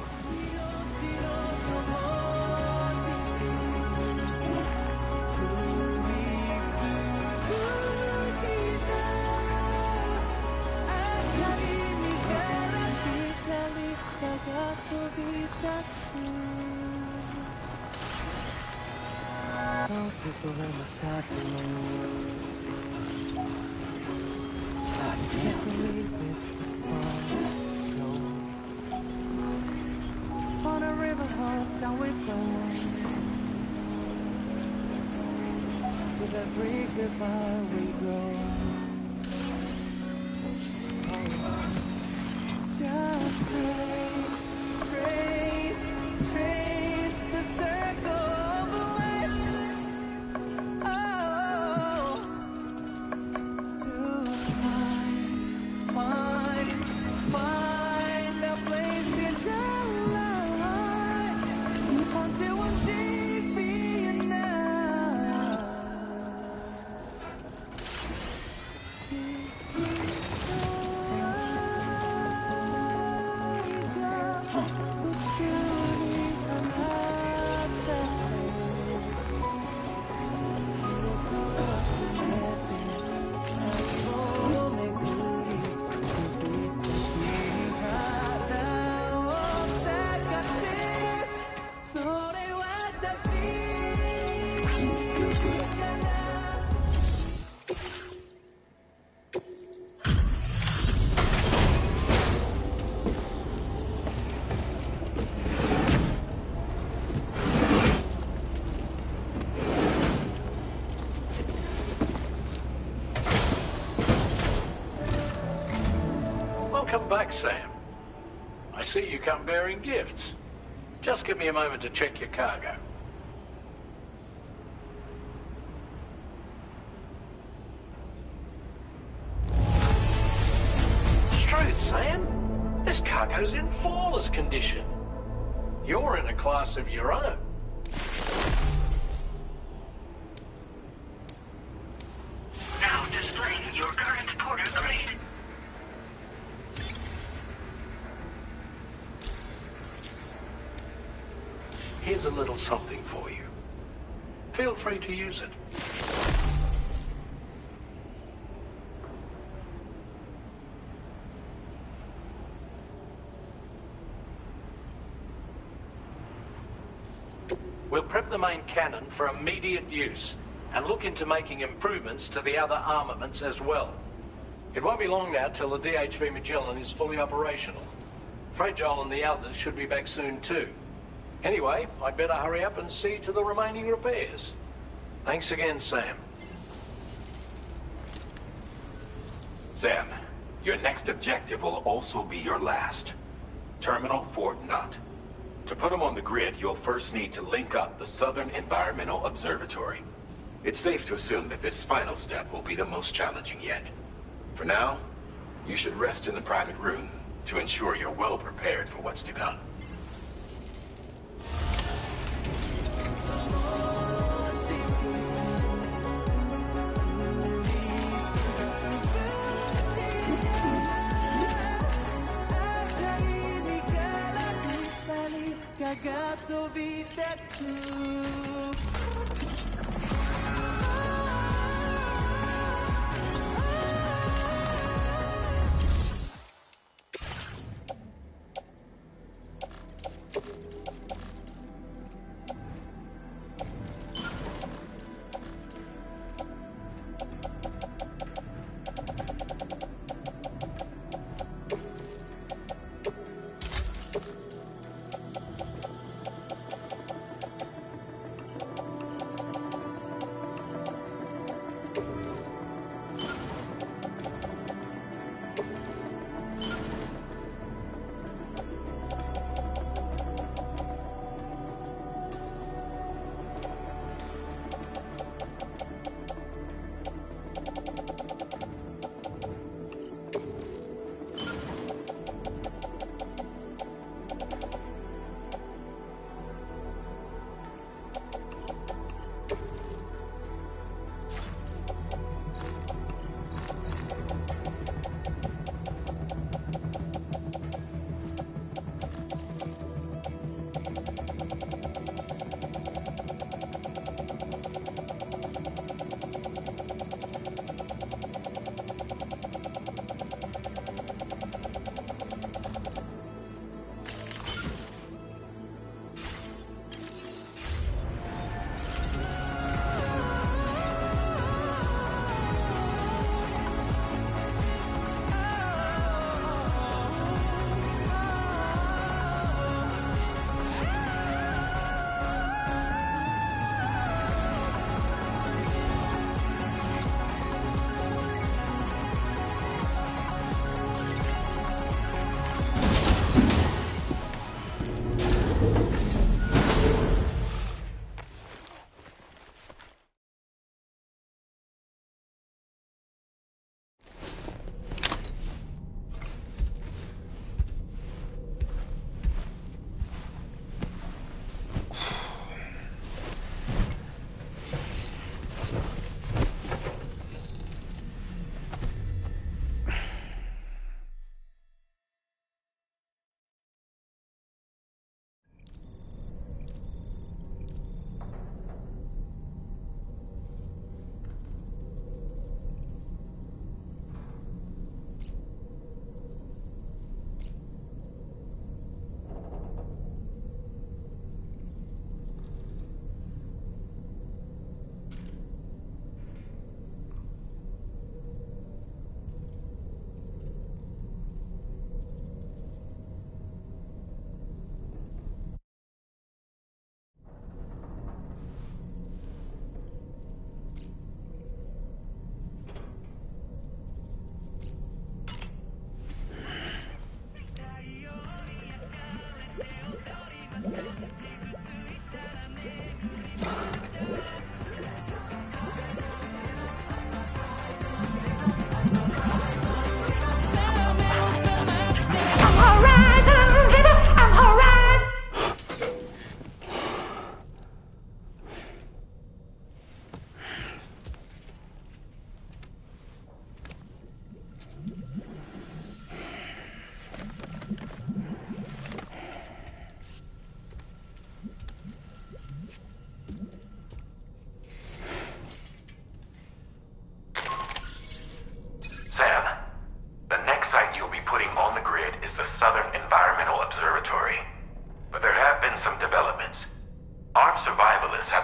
On a river hop down with the wind. With every goodbye we grow. Just trace the circle of life. Oh, to find a place in your life until one day be enough.
Welcome back, Sam. I see you come bearing gifts. Just give me a moment to check your cargo. Truth, Sam. This cargo's in flawless condition. You're in a class of your own.
Now displaying your current porter grade.
Here's a little something for you. Feel free to use it. We'll prep the main cannon for immediate use and look into making improvements to the other armaments as well. It won't be long now till the DHV Magellan is fully operational. Fragile and the others should be back soon too. Anyway, I'd better hurry up and see to the remaining repairs. Thanks again, Sam.
Sam, your next objective will also be your last. Terminal Fort Knott. To put them on the grid, you'll first need to link up the Southern Environmental Observatory. It's safe to assume that this final step will be the most challenging yet. For now, you should rest in the private room to ensure you're well prepared for what's to come.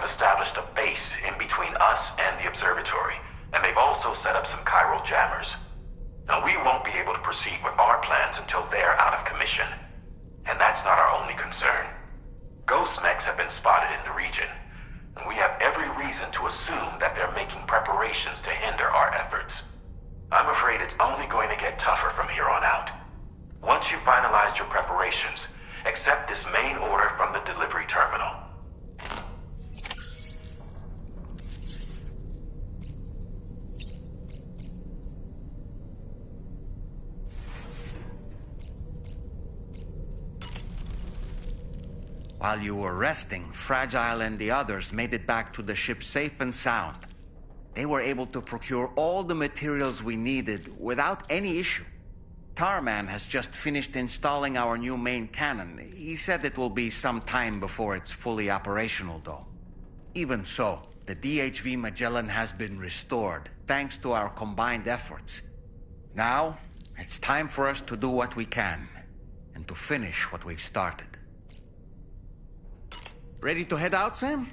have established a base in between us and the observatory, and they've also set up some chiral jammers. Now, we won't be able to proceed with our plans until they're out of commission. And that's not our only concern. Ghost mechs have been spotted in the region, and we have every reason to assume that they're making preparations to hinder our efforts. I'm afraid it's only going to get tougher from here on out. Once you've finalized your preparations, accept this main order from the delivery terminal.
While you were resting, Fragile and the others made it back to the ship safe and sound. They were able to procure all the materials we needed without any issue. Tarman has just finished installing our new main cannon. He said it will be some time before it's fully operational, though. Even so, the DHV Magellan has been restored, thanks to our combined efforts. Now, it's time for us to do what we can, and to finish what we've started. Ready to head out, Sam?